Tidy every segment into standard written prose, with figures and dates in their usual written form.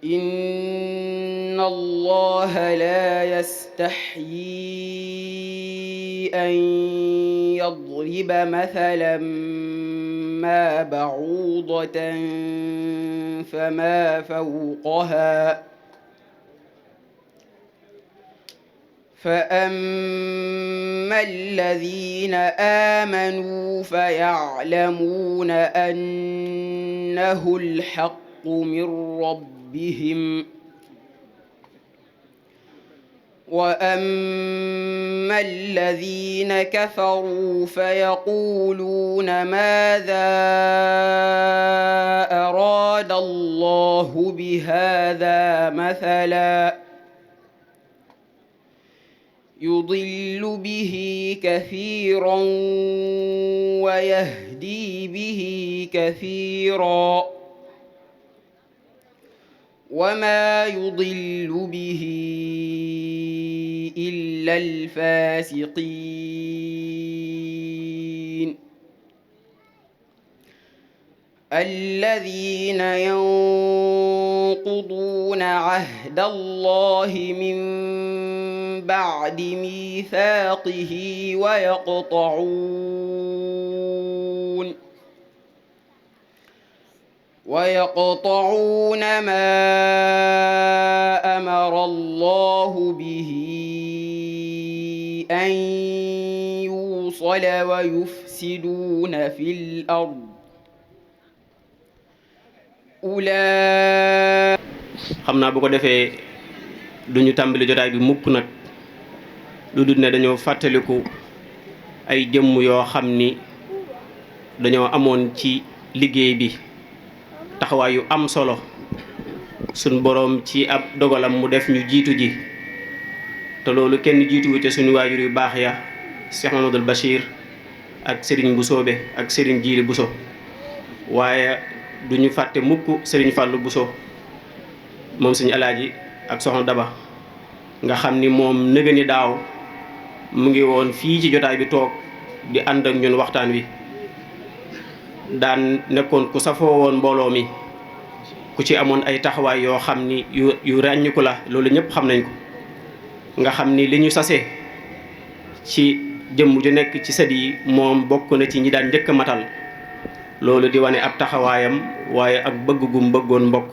إن الله لا يستحيي أن يضرب مثلا ما بعوضة فما فوقها فأما الذين آمنوا فيعلمون أنه الحق من ربهم وأما الذين كفروا فيقولون ماذا أراد الله بهذا مثلا يضل به كثيرا ويهدي به كثيرا وما يضل به إلا الفاسقين الذين ينقضون عهد الله من بعد ميثاقه ويقطعون ما أمر الله به أن يوصل ويفسدون في الأرض أولئك xam naa bu ko defee duñu tàmbali jotaay bi mukk nag lu dul ne dañoo fàttaliku ay jëmm yoo xam ni dañoo amoon ci liggéey bi taxawaay yu am solo suñ boroom ci ab dogalam mu def ñu jiitu ji te loolu kenn jiituwu ca suñu waajur yu baax ya Cheikh Mamadou Bachir ak Serigne Bousso ak Serigne Djili Bousso waaye duñu fàtte mukk Serigne Fallou Bousso moom suñu alaaji ak soxna Daba nga xam ni moom nëga ni daaw mu ngi woon fii ci jotaay bi toog di ànd ak ñun waxtaan wi daan nekkoon ku safoo woon mbooloo mi ku ci amoon ay taxawaay yoo xam ni yu ràññiku la loolu ñëpp xam nañ ko nga xam ni li ñu sase ci jëmm ju nekk ci sët yi moom bokk na ci ñi daan njëkk a matal loolu di wane ab taxawaayam waaye ak bëgg gum bëggoon mbokk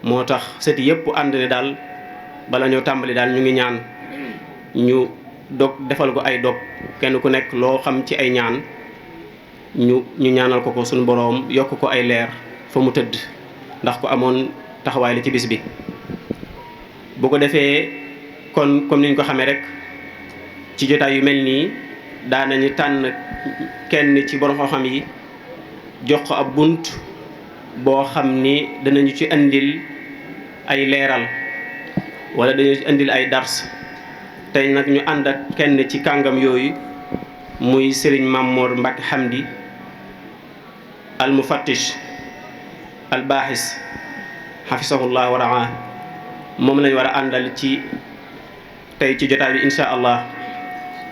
moo tax sët yëpp ànd ne daal bala ñoo tàmbali daal ñu ngi ñaan ñu dog defal ko ay dog kenn ku nekk loo xam ci ay ñaan ñu ñaanal ko suñu boroom yokk ko ay leer fa mu tëdd ndax ko amoon taxawaay la ci bis bi bu ko defee kon comme niñ ko xamee rek ci jotaay yu mel nii daanañu tànn kenn ci borom xam-xam yi jox ko ab bunt boo xam ni danañu ci indil ay leeral wala dañu ci indil ay dars tey nag ñu ànd ak kenn ci kàngam yooyu muy Serigne Mamour Mbacke Hamdi al mufattish al baaxis xafisahullah wa raa moom lañ war a àndal ci tey ci jotaay bi insha allah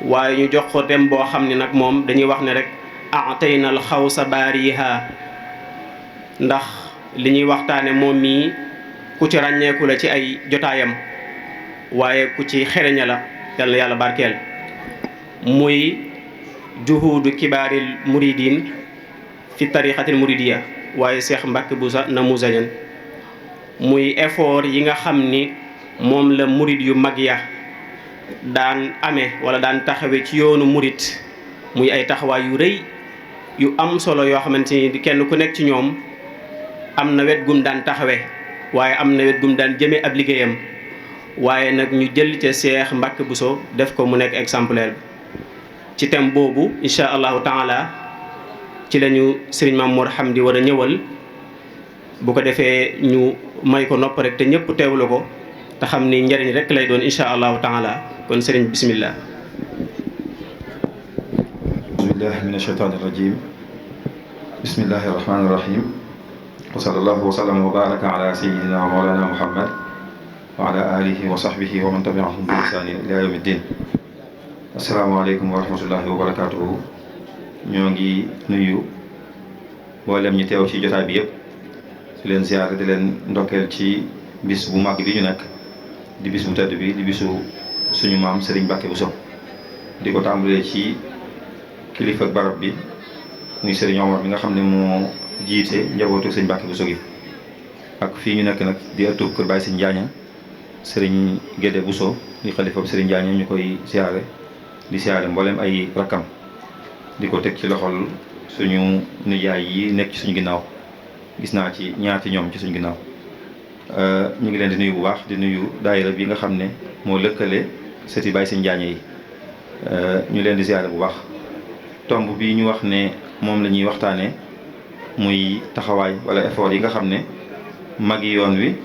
waaye ñu jox ko dem boo xam ne nag moom dañuy wax ne rek atayna al xawsa baariha ndax li ñuy waxtaane moom mii ku ci ràññeeku la ci ay jotaayam waaye ku ci xereña la yàlla barkeel muy juhuudu kibaaril muridin fi tariqatil muridiya waaye Cheikh Mbacke Bousso namuzajan muy effort yi nga xam ni moom la murid yu mag ya daan amee wala daan taxawe ci yoonu murid muy ay taxawaay yu rëy yu am solo yoo xamante ni kenn ku nekk ci ñoom am na wet gum daan taxawe waaye am na wet gum daan jëmee ab liggéeyam waaye nag ñu jël ca Cheikh Mbacke Bousso def ko mu nekk exemplaire ci thème boobu incha allahu taala ci lañu Serigne Mamour Hamdi war a ñëwal bu ko defee ñu may ko nopp rek te ñëpp teewlu ko te xam ni njëriñ rek lay doon incha allahu taala kon Serigne bismillah. bismillahi min ashaytaani rajim bismillahi rahmaani rahim wa sallallahu wa sallam wa baraka ala sayyidina wa mawlana muhammad wa ala alihi wa sahbihi wa man tabi'ahum bi ihsanin ila yawmi ddin. asalaamaaleykum wa rahmatullahi wa barakatuhu. ñoo ngi nuyu mboolem ñi teew ci jotaay bi yëpp di leen ziyaare di leen ndokkeel ci bis bu màgg bi ñu nekk di bis bu tedd bi di bisu suñu maam Serigne Mbacké Bousso di ko tàmbalee ci kilifa barab bi muy Serigne Omar bi nga xam ne moo jiite njabootu Serigne Mbacké Bousso gi ak fii ñu nekk nag di ëttub kër Baye Serigne Njaaña Serigne Gédé Bousso di xalifa Serigne Njaaña ñu koy ziyaare di ziyaare mboolem ay rakkam di ko teg ci loxol suñu nijaay yi nekk ci suñu ginnaaw gis naa ci ñaati ñoom ci suñu ginnaaw ñu ngi leen di nuyu bu baax di nuyu daayira bi nga xam ne moo lëkkale sëti Baye Serigne Njaaña yi ñu leen di ziyaare bu baax tomb bi ñu wax ne moom la ñuy waxtaanee muy taxawaay wala effort yi nga xam ne magi yoon wi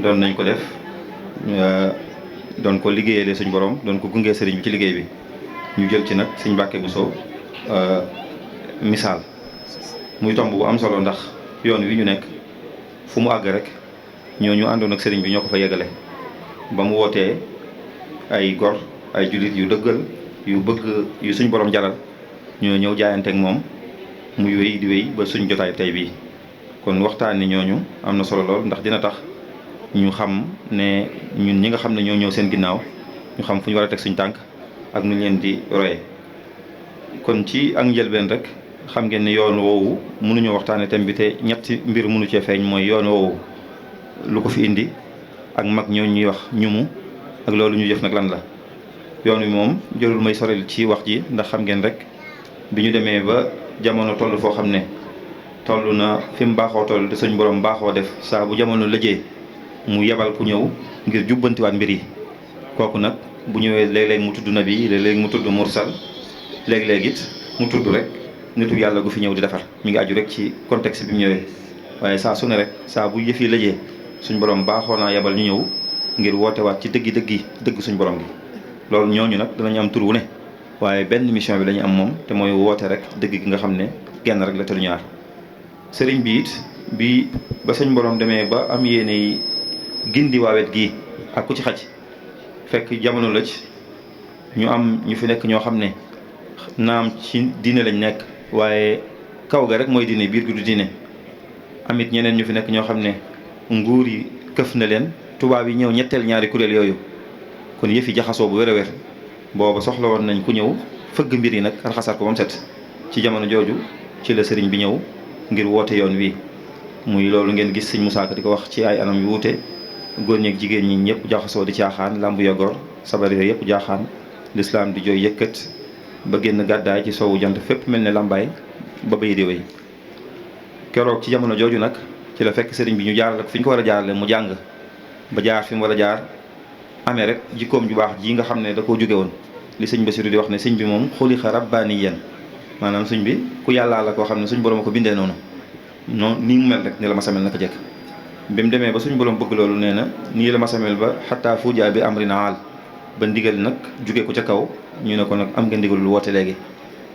doon nañ ko def doon ko liggéeyale suñ borom doon ko gungee sëriñ bi ci liggéey bi ñu jël ci nag Serigne Mbacké Bousso misaal muy tomb bu am solo ndax yoon wi ñu nekk fu mu àgg rek ñooñu àndoon ak sëriñ bi ñoo ko fa yeggale ba mu wootee ay gor ay jullit yu dëggal yu bëgg yu suñ borom jaral ñoo ñëw jaayante ak moom muy wéy di wéy ba suñ jotaay tey bii kon waxtaan ni ñooñu am na solo lool ndax dina tax ñu xam ne ñun ñi nga xam ne ñoo ñëw seen ginnaaw ñu xam fu ñu war a teg suñ tànk ak nu ñu leen di royee kon ci ak njëlbeen rek xam ngeen ne yoon woowu mënuñoo waxtaane thème bi te ñetti mbir mënu cee feeñ mooy yoon woowu lu ko fi indi ak mag ñoo ñuy wax ñumu ak loolu ñu jëf nag lan la yoon wi moom jërul may sorel ci wax ji ndax xam ngeen rek bi ñu demee ba jamono toll foo xam ne toll na fi mu baaxoo toll te suñ borom baaxoo def saa bu jamono lëjee mu yebal ku ñëw ngir jubbantiwaat mbir yi kooku nag bu ñëwee léeg-léeg mu tudd nabi léeg-léeg mu tudd mursal léeg-léeg it mu tudd rek nitu yàlla gu fi ñëw di defar mi ngi aju rek ci contexte bi mu ñëwee waaye saa su ne rek saa bu yëf yi lëjee suñ borom baaxoo naa yebal ñu ñëw ngir wootewaat ci dëgg suñ borom gi loolu ñooñu nag danañ am tur wu ne waaye benn mission bi lañu am moom te mooy woote rek dëgg gi nga xam ne genn rek la te du ñaar sëriñ bi it bi ba suñ borom demee ba am yéene gindi waawet gi ak ku ci xaj fekk jamono la ci ñu am ñu fi nekk ñoo xam ne naam ci diine lañ nekk waaye kaw ga rek mooy diine biir gi du diine amit ñeneen ñu fi nekk ñoo xam ne nguur yi këf na leen tubaab yi ñëw ñetteel ñaari kuréel yooyu kon yëf yi jaxasoo bu wér a wér booba soxla woon nañ ku ñëw fëgg mbir yi nag raxasaat ko ba mu set ci jamono jooju ci la sëriñ bi ñëw ngir woote yoon wi muy loolu ngeen gis sëñ Musaa Ka di ko wax ci ay anam yu wuute góor ñeeg jigéen ñi ñëpp jaxasoo di caaxaan lambu yogor sabar yooyu yëpp jaaxaan lislaam di jooy yëkkat ba génn gàddaay ci soowu jant fépp mel ne lambaay ba bay di wéy keroog ci jamono jooju nag ci la fekk sëriñ bi ñu jaarale ko fi ñu ko war a jaarale mu jàng ba jaar fi mu war a jaar amee rek jikkoom ju baax ji nga xam ne da koo jóge woon li sëñ Basiru di wax ne sëñ bi moom xuliqa rabbaaniyan maanaam sëñ bi ku yàllaa la koo xam ne suñ borom a ko bindee noonu nii mu mel rek ni la masamel naka jekk bi mu demee ba suñ borom bëgg loolu nee na nii la masamel ba xataa fuujaa bi amri naal ba ndigal nag jóge ko ca kaw ñu ne ko nag am nga ndigalul woote léegi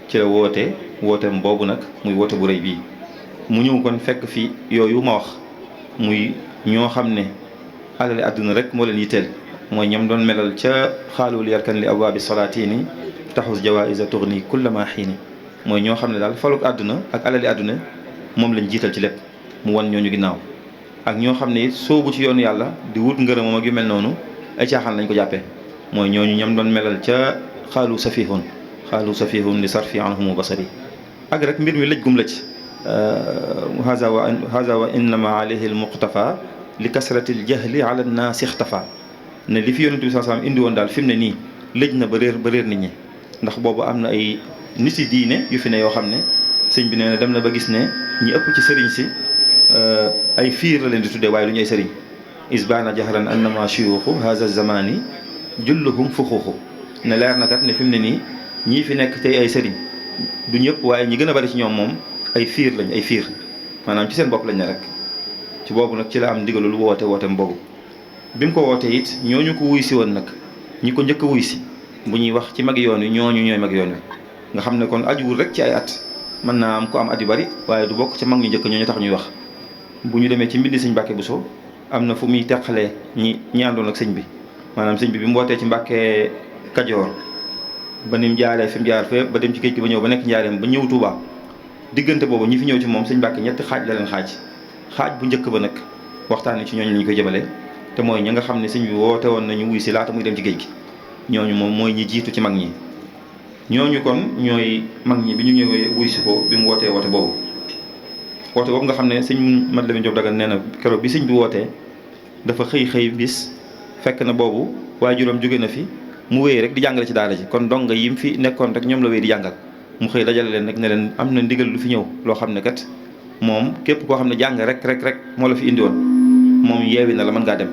ci la wooteem boobu nag muy woote bu rëy bii mu ñëw kon fekk fi yooyu ma wax muy ñoo xam ne alali àdduna rek moo leen yitteel mooy ñam doon melal ca xaalul yarkan li abwaabi salaatini taxus jawaïsa tourni kullama xiini mooy ñoo xam ne daal faluk àdduna ak alali àdduna moom lañ jiital ci lépp mu wan ñooñu ginnaaw ak ñoo xam ne soobu ci yoonu yàlla di wut ngërëmam ak yu mel noonu ay caaxaan lañ ko jàppee mooy ñooñu ñam doon melal ca xaalu safihun li sarfi anhumu basari ak rek mbir mi lëj gum lëj haza wa innama alayhi al muqtafa li kasrati al jahli ala nnaasi ixtafa ne li fi yonent bi sallallahu alayhi wasallam indi woon daal fi mu ne nii lëj na ba réer nit ñi ndax boobu am na ay nit yi diine yu fi ne yoo xam ne sëñ bi nee na dem na ba gis ne ñi ëpp ci sëriñ si ay fiir la leen di tuddee waaye lu ñu ay sëriñ isbaana jahran annama shuyuxu haza zamani julluhum fuxuuxu ne leer na kat ne fi mu ne nii ñii fi nekk tey ay sëriñ du ñëpp waaye ñi gën a bari ci ñoom moom ay fiir lañ ay fiir maanaam ci seen bopp lañ ne rek ci boobu nag ci la am ndigalul wooteem boobu bi mu ko wootee it ñooñu ko wuy si woon nag ñi ko njëkk a wuy si bu ñuy wax ci mag yoon wi ñooñu ñooy mag yoon wi nga xam ne kon ajuwul rek ci ay at mën naa am ko am at yu bari waaye du bokk ci mag ñu njëkk ñooñu tax ñuy wax bu ñu demee ci mbindi sëñ Mbàkke Bousso am na fu muy teqalee ñi àndoon ak sëñ bi maanaam sëñ bi mu wootee ci Mbàkke Kajoor ba ni mu jaaree fi mu jaar fépp ba dem ci géej gi ba ñëw ba nekk njaareem ba ñëw Tuubaa diggante boobu ñi fi ñëw ci moom sëñ Mbàkke ñetti xaaj la leen xaaj xaaj bu njëkk ba nag waxtaan ci ñooñu lañu koy jëmale te mooy ñi nga xam ne sëñ bi woote woon nañu wuy si laata muy dem ci géej gi ñooñu moom mooy ñi jiitu ci mag ñi ñooñu kon ñooy mag ñi bi ñu ñëwee wuy si ko bi mu wootee woote boobu nga xam ne sëñ Mat Lamin Jóob Dagana nee na keroog bi sëñ bi wootee dafa xëy bis fekk na boobu waajuram jóge na fi mu wéy rek di jàngale ci daara ji kon donga yi mu fi nekkoon rek ñoom la wéy di jàngal mu xëy dajale leen rek ne leen am na ndigal lu fi ñëw loo xam ne kat moom képp koo xam ne jàng rek moo la fi indi woon moom yeewi na la mën ngaa dem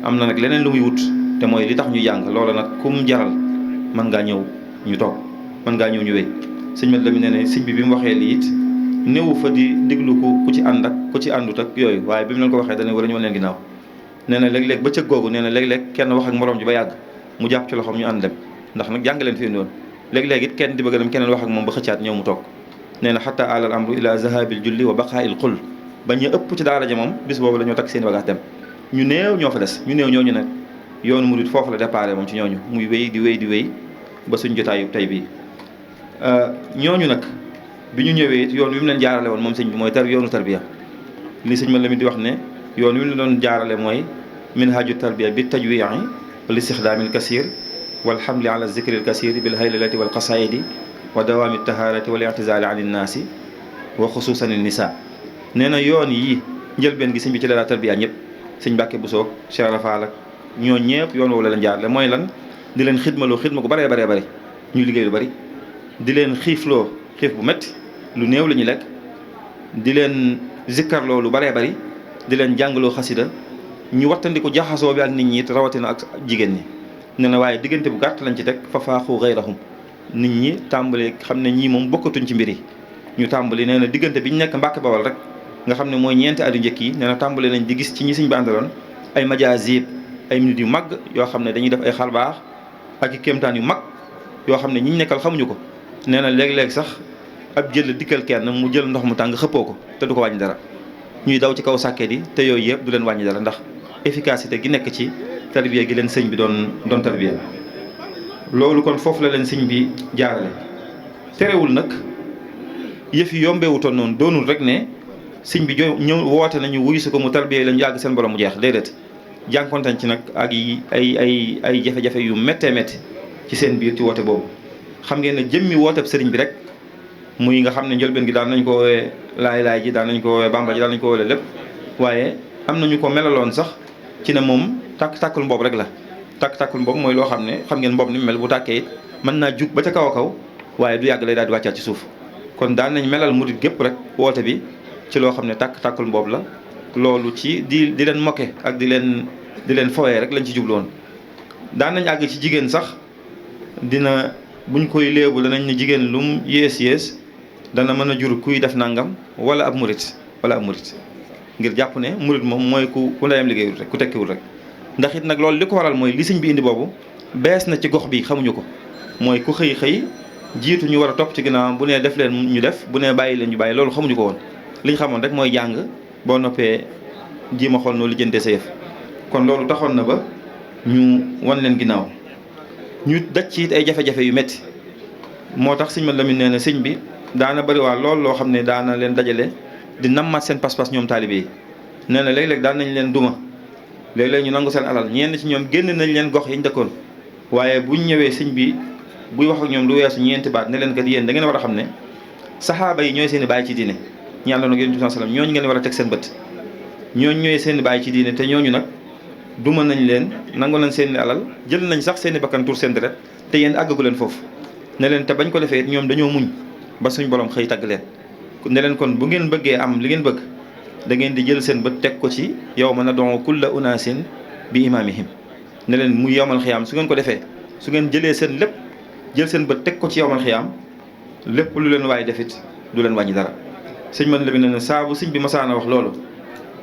am na nag leneen lu muy wut te mooy li tax ñu jàng loola nag kum jaral mën ngaa ñëw ñu toog mën ngaa ñëw ñu wéy sëñ Mat Lamin nee ne sëñ bi mu waxee lii it néewu fa di diglu ku ci ànd ak ku ci àndut ak yooyu waaye bi mu leen ko waxee dana war a ñëw leen ginnaaw nee na léeg-léeg bëccëg googu nee na léeg-léeg kenn wax ak moroom ji ba yàgg mu jàpp ci loxoom ñu ànd dem ndax nag jàng leen fi indi woon léeg-léeg it kenn di bëgg dem keneen wax ak moom ba xëccaat ñëw mu toog nee na xatta alal amru ila zahabil julli wa baqaa'il xul ba ñu ëpp ci daara ja moom bis boobu la ñoo takk seen bagage dem ñu néew ñoo fa des ñu néew ñooñu nag yoonu murid foofu la déparé moom ci ñooñu muy wéy di wéy ba suñ jotaayu tey bii ñooñu nag bi ñu ñëwee it yoon wi mu leen jaarale woon moom sëñ bi mooy yoonu tarbiya li sëñ Mat Lamin di wax ne yoon wi mu leen doon jaarale mooy minhaju tarbiya bi tajwi'i wal istixdaamil kasir wal xamli ala zikril kasir bil haylalati wal qasaidi wa dawaami taharati wal i'tizali an innaasi wa xusuusan nisa nee na yoon yi njëlbeen gi sëñ bi ci la daa tarbiya ñëpp sëñ Mbàkke Buso Cheikh Rafal ak ñoo ñëpp yoon woowu la leen jaarale mooy lan di leen xidmaloo xidma gu baree bari ñu liggéey lu bari di leen xiifloo xiif bu métti lu néew la ñuy lekk di leen zikkarloo lu baree bari di leen jàngaloo xasida ñu wattandiku jaxasoo bi ak nit ñi it rawatina ak jigéen ñi nee na waaye diggante bu gàtt lañ ci teg fa faaxu gayrahum nit ñi tàmbali xam ne ñii moom bokkatuñ ci mbir yi ñu tàmbali nee na diggante bi ñu nekk Mbàkke Bawal rek nga xam ne mooy ñeenti at yu njëkk yi nee na tàmbali nañ di gis ci ñi sëñ bi àndaloon ay majaazib ay minutes yu mag yoo xam ne dañuy def ay xarbaax ak i kéemtaan yu mag yoo xam ne ñi ñu nekkal xamuñu ko nee na léeg-léeg sax ab jël dikkal kenn mu jël ndox mu tàng xëppoo ko te du ko wàññi dara ñuy daw ci kaw sàkket yi te yooyu yëpp du leen wàññi dara ndax efficacité gi nekk ci tarbiya gi leen sëñ bi doon tarbiya loolu kon foofu la leen sëñ bi jaarale terewul nag yëf yi yombeewutoon noonu doonul rek ne sëñ bi ñëw woote nañu wuyu si ko mu tarbiya lañu yàgg seen borom mu jeex déedéet jànkontañ ci nag ak ay jafe-jafe yu méttee métti ci seen biir ci woote boobu xam ngeen ne jëmmi wooteb sëriñ bi rek muy nga xam ne njëlbeen gi daan nañ ko woowee laay ji daan nañ ko woowee bamba ji daan nañ ko woowee lépp waaye am nañu ko melaloon sax ci ne moom tàkkul mboob rek la tàkkul mboob mooy loo xam ne xam ngeen mboob ni mu mel bu tàkkee it mën naa jug ba ca kaw a kaw waaye du yàgg lay daal di wàccaat ci suuf kon daan nañ melal murit gépp rek woote bi ci loo xam ne tàkkul mboob la loolu ci di leen moke ak di leen fowee rek lañ ci jubloon daan nañ àgg ci jigéen sax dina buñ koy léebu danañ ne jigéen lum yées dana mën a jur kuy def nangam wala ab murit ngir jàpp ne murit moom mooy ku ndeyam liggéeyul rek ku tekkiwul rek ndax it nag loolu li ko waral mooy li sëñ bi indi boobu bees na ci gox bi xamuñu ko mooy ku xëy jiitu ñu war a topp ci ginnaaw bu nee def leen ñu def bu nee bàyyi leen ñu bàyyi loolu xamuñu ko woon li ñu xamoon rek mooy jàng boo noppee jiima xool noonu lijjantee sa yëf kon loolu taxoon na ba ñu wan leen ginnaaw ñu daj ci it ay jafe-jafe yu métti moo tax sëñ Mat Lamin nee na sëñ bi daana bëri waa lool loo xam ne daana leen dajale di nammaat seen pas-pas ñoom taalibe yi nee na léeg-léeg daan nañ leen duma léeg-léeg ñu nangu seen alal ñenn ci ñoom génn nañ leen gox yi ñu dëkkoon waaye buñ ñëwee sëñ bi buy wax ak ñoom lu weesu ñeenti baat ne leen kat yéen da ngeen war a xam ne saxaaba yi ñooy seen i bàyyi ci diine ñi àndoon ak Yonent bi sallallahu alayhi wasallam ñooñu ngeen war a teg seen bët ñooñu ñooy seen i bàyyi ci diine te ñooñu nag duma nañ leen nangu nañ seen i alal jël nañ sax seen i bakkan tur seen deret te yéen àggagu leen foofu ne leen te bañ ko defee ñoom dañoo muñ ba suñ borom xëy tagg leen ne leen kon bu ngeen bëggee am li ngeen bëgg da ngeen di jël seen bët teg ko ci yawma nad'u kulla unaasin bi imaamihim ne leen muy yowmal xiyaam su ngeen ko defee su ngeen jëlee seen lépp jël seen bët teg ko ci yowmal xiyaam lépp lu leen waaye defit du leen wàññi dara sëñ man la bi ne saabu sëñ bi masaana wax loolu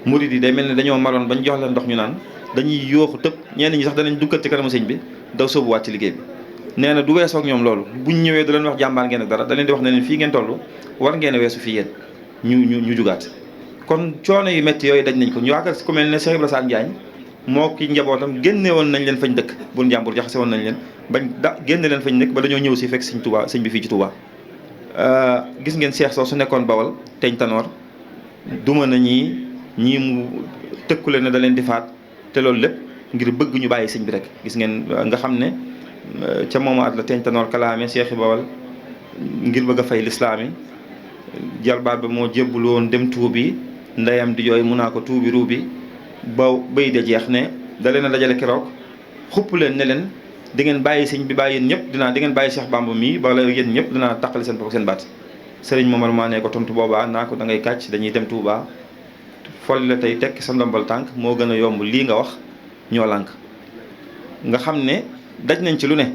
murid yi day mel ne dañoo maroon bañ jox leen ndox ñu naan dañuy yooxu tëb ñenn ñi sax danañ duggal ci kanamu sëñ bi daw sóobuwaat ci liggéey bi nee na du weesoo ak ñoom loolu buñ ñëwee du leen wax jàmbaar ngeen ak dara da leen di wax ne leen fii ngeen toll war ngeen a weesu fii yéen ñu jugaat kon coono yu métti yooyu daj nañ ko ñu waakar ku mel ne Cheikh Ibrahima Sane Diagne moo ki njabootam génne woon nañ leen fañ dëkk bul njàmbur jaxase woon nañ leen bañ génne leen fañ dëkk ba dañoo ñëw si fekk sëñ Touba sëñ bi fii ci Touba gis ngeen Cheikh soo su nekkoon Bawal teñ tanoor duma nañi ñii mu tëkku leen ne da leen di faat te loolu lépp ngir bëgg ñu bàyyi sëñ bi rek. gis ngeen nga xam ne ca moomu at la Teeñ Tanoor kalaame Cheikh Bawal ngir bëgg a fay lislaam yi jalbaat ba moo jébbul woon dem tuubi ndeyam di jooy mun naa ko tuubi ruubi ba bay de jeex ne da leen a dajale keroog xupp leen ne leen di ngeen bàyyi sëñ bi bàyyi yéen ñëpp di ngeen bàyyi Cheikh Bamba mii bala yéen ñëpp dinaa taqali seen bopp seen baat. sëriñ Momar maa ne ko tontu boobaa naa ko da ngay kàcc dañuy dem Touba folli la tey tekki sa ndombal tànk moo gën a yomb lii nga wax ñoo lànk. nga xam ne daj nañ ci lu ne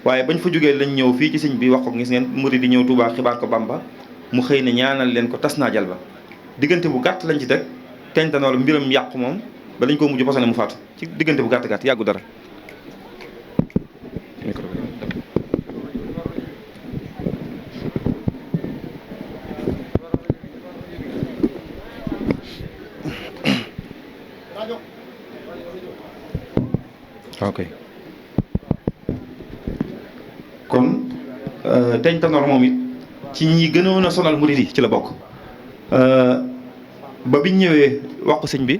waaye bañ fa jógee lañ ñëw fii ci sëñ bi wax ko gis ngeen murid di ñëw Touba xibaar ko Bamba mu xëy ne ñaanal leen ko tas naa jal ba diggante bu gàtt lañ ci teg Teeñ Tanoor mbiram yàqu moom ba dañ ko mujj posone mu faatu ci diggante bu gàtt gàtt yàggu dara. ok kon Teeñ Tanoor moom it ci ñi gënoon a sonal murid yi ci la bokk ba biñ ñëwee wax ko sëñ bi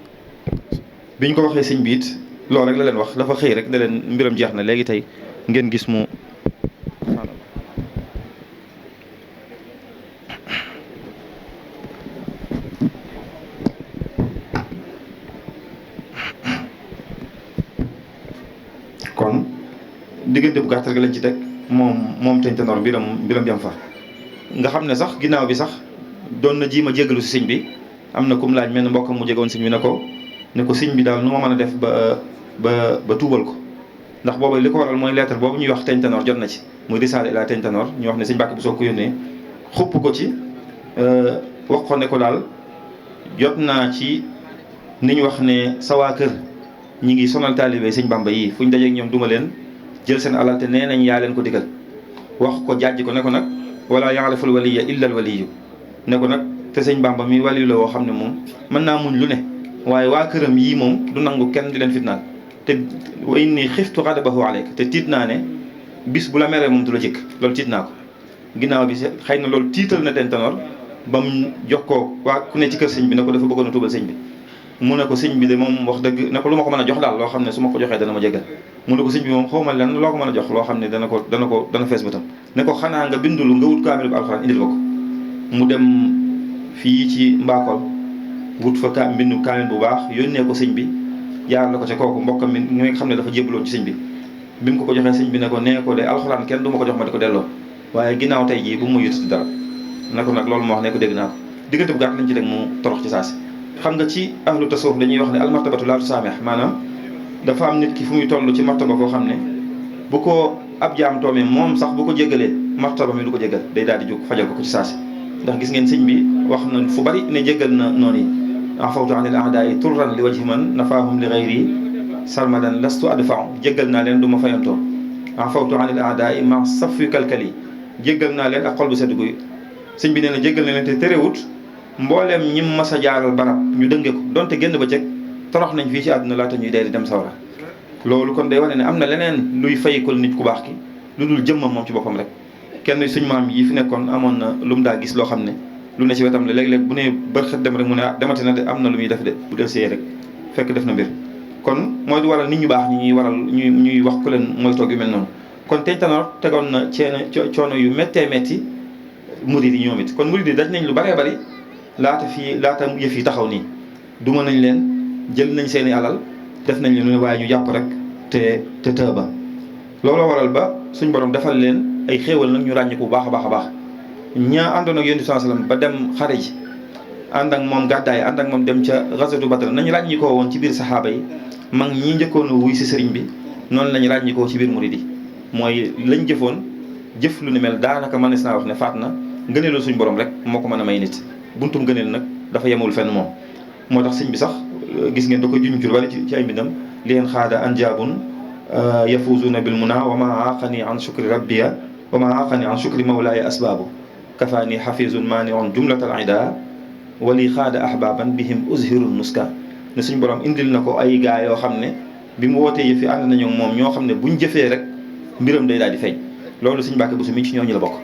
biñ ko waxee sëñ bi it loolu rek la leen wax dafa xëy rek ne leen mbiram jeex na léegi tey ngeen gis mu kon diggante bu gàttal gi lañ ci teg moom Teeñ Tanoor mbiram jam fa nga xam ne sax ginnaaw bi sax doon na jiima jéggalu si sëñ bi am na kum laaj mel ne mbokkam mu jegoon sëñ bi ne ko sëñ bi daal nu ma mën a def ba tuubal ko ndax booba li ko waral mooy lettre boobu ñuy wax Teeñ Tanoor jot na ci muy risaale ila Teeñ Tanoor ñu wax ne sëñ Mbàkke bu soo ko yónnee xupp ko ci wax ko ne ko daal jot naa ci ni ñu wax ne sa waa kër ñi ngi sonal taalibe sëñ Bamba yi fu ñu dajeek ñoom duma leen jël seen alal te nee nañ yaa leen ko digal wax ko jàjj ko ne ko nag wala ya'riful waliya illa al waliyu ne ko nag te sëñ Bamba mi waliyu la woo xam ne moom mën naa muñ lu ne waaye waa këram yii moom du nangu kenn di leen fitnaal te wa inni xiftu ghadabahu alayka te tiit naa ne bis bu la meree moom du la jëkk loolu tiit naa ko ginnaaw bi xëy na loolu tiital na Teeñ Tanoor ba mu jox ko waa ku ne ci kër sëñ bi ne ko dafa bëggoon a tuubal sëñ bi mu ne ko sëñ bi de moom wax dëgg ne ko lu ma ko mën a jox daal loo xam ne su ma ko joxee dana ma jégal mu ne ko sëñ bi moom xawma lenn loo ko mën a jox loo xam ne dana fees bëtam ne ko xanaa nga bindulu nga wut kaamil bu alxuraan indil ko mu dem fii ci Mbakol wut fa mbindu kaamil bu baax yónnee ko sëñ bi jaar la ko ca kooku mbokkam mi nga xam ne dafa jébbaloon ci sëñ bi mu ko joxee sëñ bi ne ko nee ko de alxuraan kenn du ma ko jox ma di ko delloo waaye ginnaaw tey jii bu mu yutati dara ne ko nag loolu ma wax ne ko dégg naa ko diggante bu gàtt lañ ci dégg mu torox ci saasi xam nga ci ahlu tasawuf dañuy wax ne almartabatu laa tusaamih maanaam dafa am nit ki fu muy toll ci martaba koo xam ne bu ko ab jaam toomee moom sax bu ko jéggalee martaba mi du ko jéggal day daal di jóg fajal ko ci saasi ndax gis ngeen sëñ bi wax na fu bari ne jéggal na noonu yi afawtu anil a'da'i turran li wajhi man nafaahum li ghayri sarmadan lastu adfa'u jéggal naa leen du ma fayantoo afawtu anil a'da'i ma safi kalkali jéggal naa leen ak xol bu sedd guy sëñ bi nee na jéggal na leen te terewut mbooleem ñim mas a jaaral barab ñu dënge ko donte génn ba cëg torox nañ fii ci àdduna laata ñuy dee di dem sawra loolu kon day wane ne am na leneen luy fayikul nit ku baax ki lu dul jëmmam moom ci boppam rek kenn suñ maam yi fi nekkoon amoon na lu mu daa gis loo xam ne lu ne ci wetam la léeg-léeg bu ne bërxët dem rek mu ne demati na de am na lu muy def de bu del see rek fekk def na mbir kon mooy du waral nit ñu baax ñi ñuy waral ñuy wax ku leen mooy toog yu mel noonu kon Teeñ Tanoor tegoon na coono yu méttee métti murid yi ñoom it kon murid yi daj nañ lu bëree bëri laata yëf yi taxaw nii duma nañ leen jël nañ seeni alal def nañ leen waaye ñu jàpp rek te tëba looloo waral ba suñ borom defal leen ay xéewal nag ñu ràññiku bu baax a baax a baax ñaa àndoon ak Yonent bi sallallahu alayhi wasallam ba dem xare ji ànd ak moom gàddaay ànd ak moom dem ca ghazwatu Badr nañ ràññikoo woon ci biir saxaaba yi mag ñii njëkkoon a wuy si sëriñ bi noonu lañ ràññikoo ci biir murid yi mooy lañ jëfoon jëf lu ni mel daanaka mënees naa wax ne faat na ngëneelu suñ borom rek moo ko mën a may nit buntum ngëneel nag dafa yemul fenn moom moo tax sëñ bi sax gis ngeen da ko juñ jur bari ci ay mbindam li leen xaada anjaabun yafuzuuna bil muna wa ma aaqani an shukri rabbiya wa ma aaqani an shukri mawlaaya asbaabu kafaani xafizun maaniun jumlatal ida wali xaada ahbaban bihim uzhiru nuska ne suñ borom indil na ko ay gaa yoo xam ne bi mu wootee yëf yi ànd nañu moom ñoo xam ne buñ jëfee rek mbiram day daal di feeñ loolu suñ Mbàkke Buso mi ci ñooñu la bokk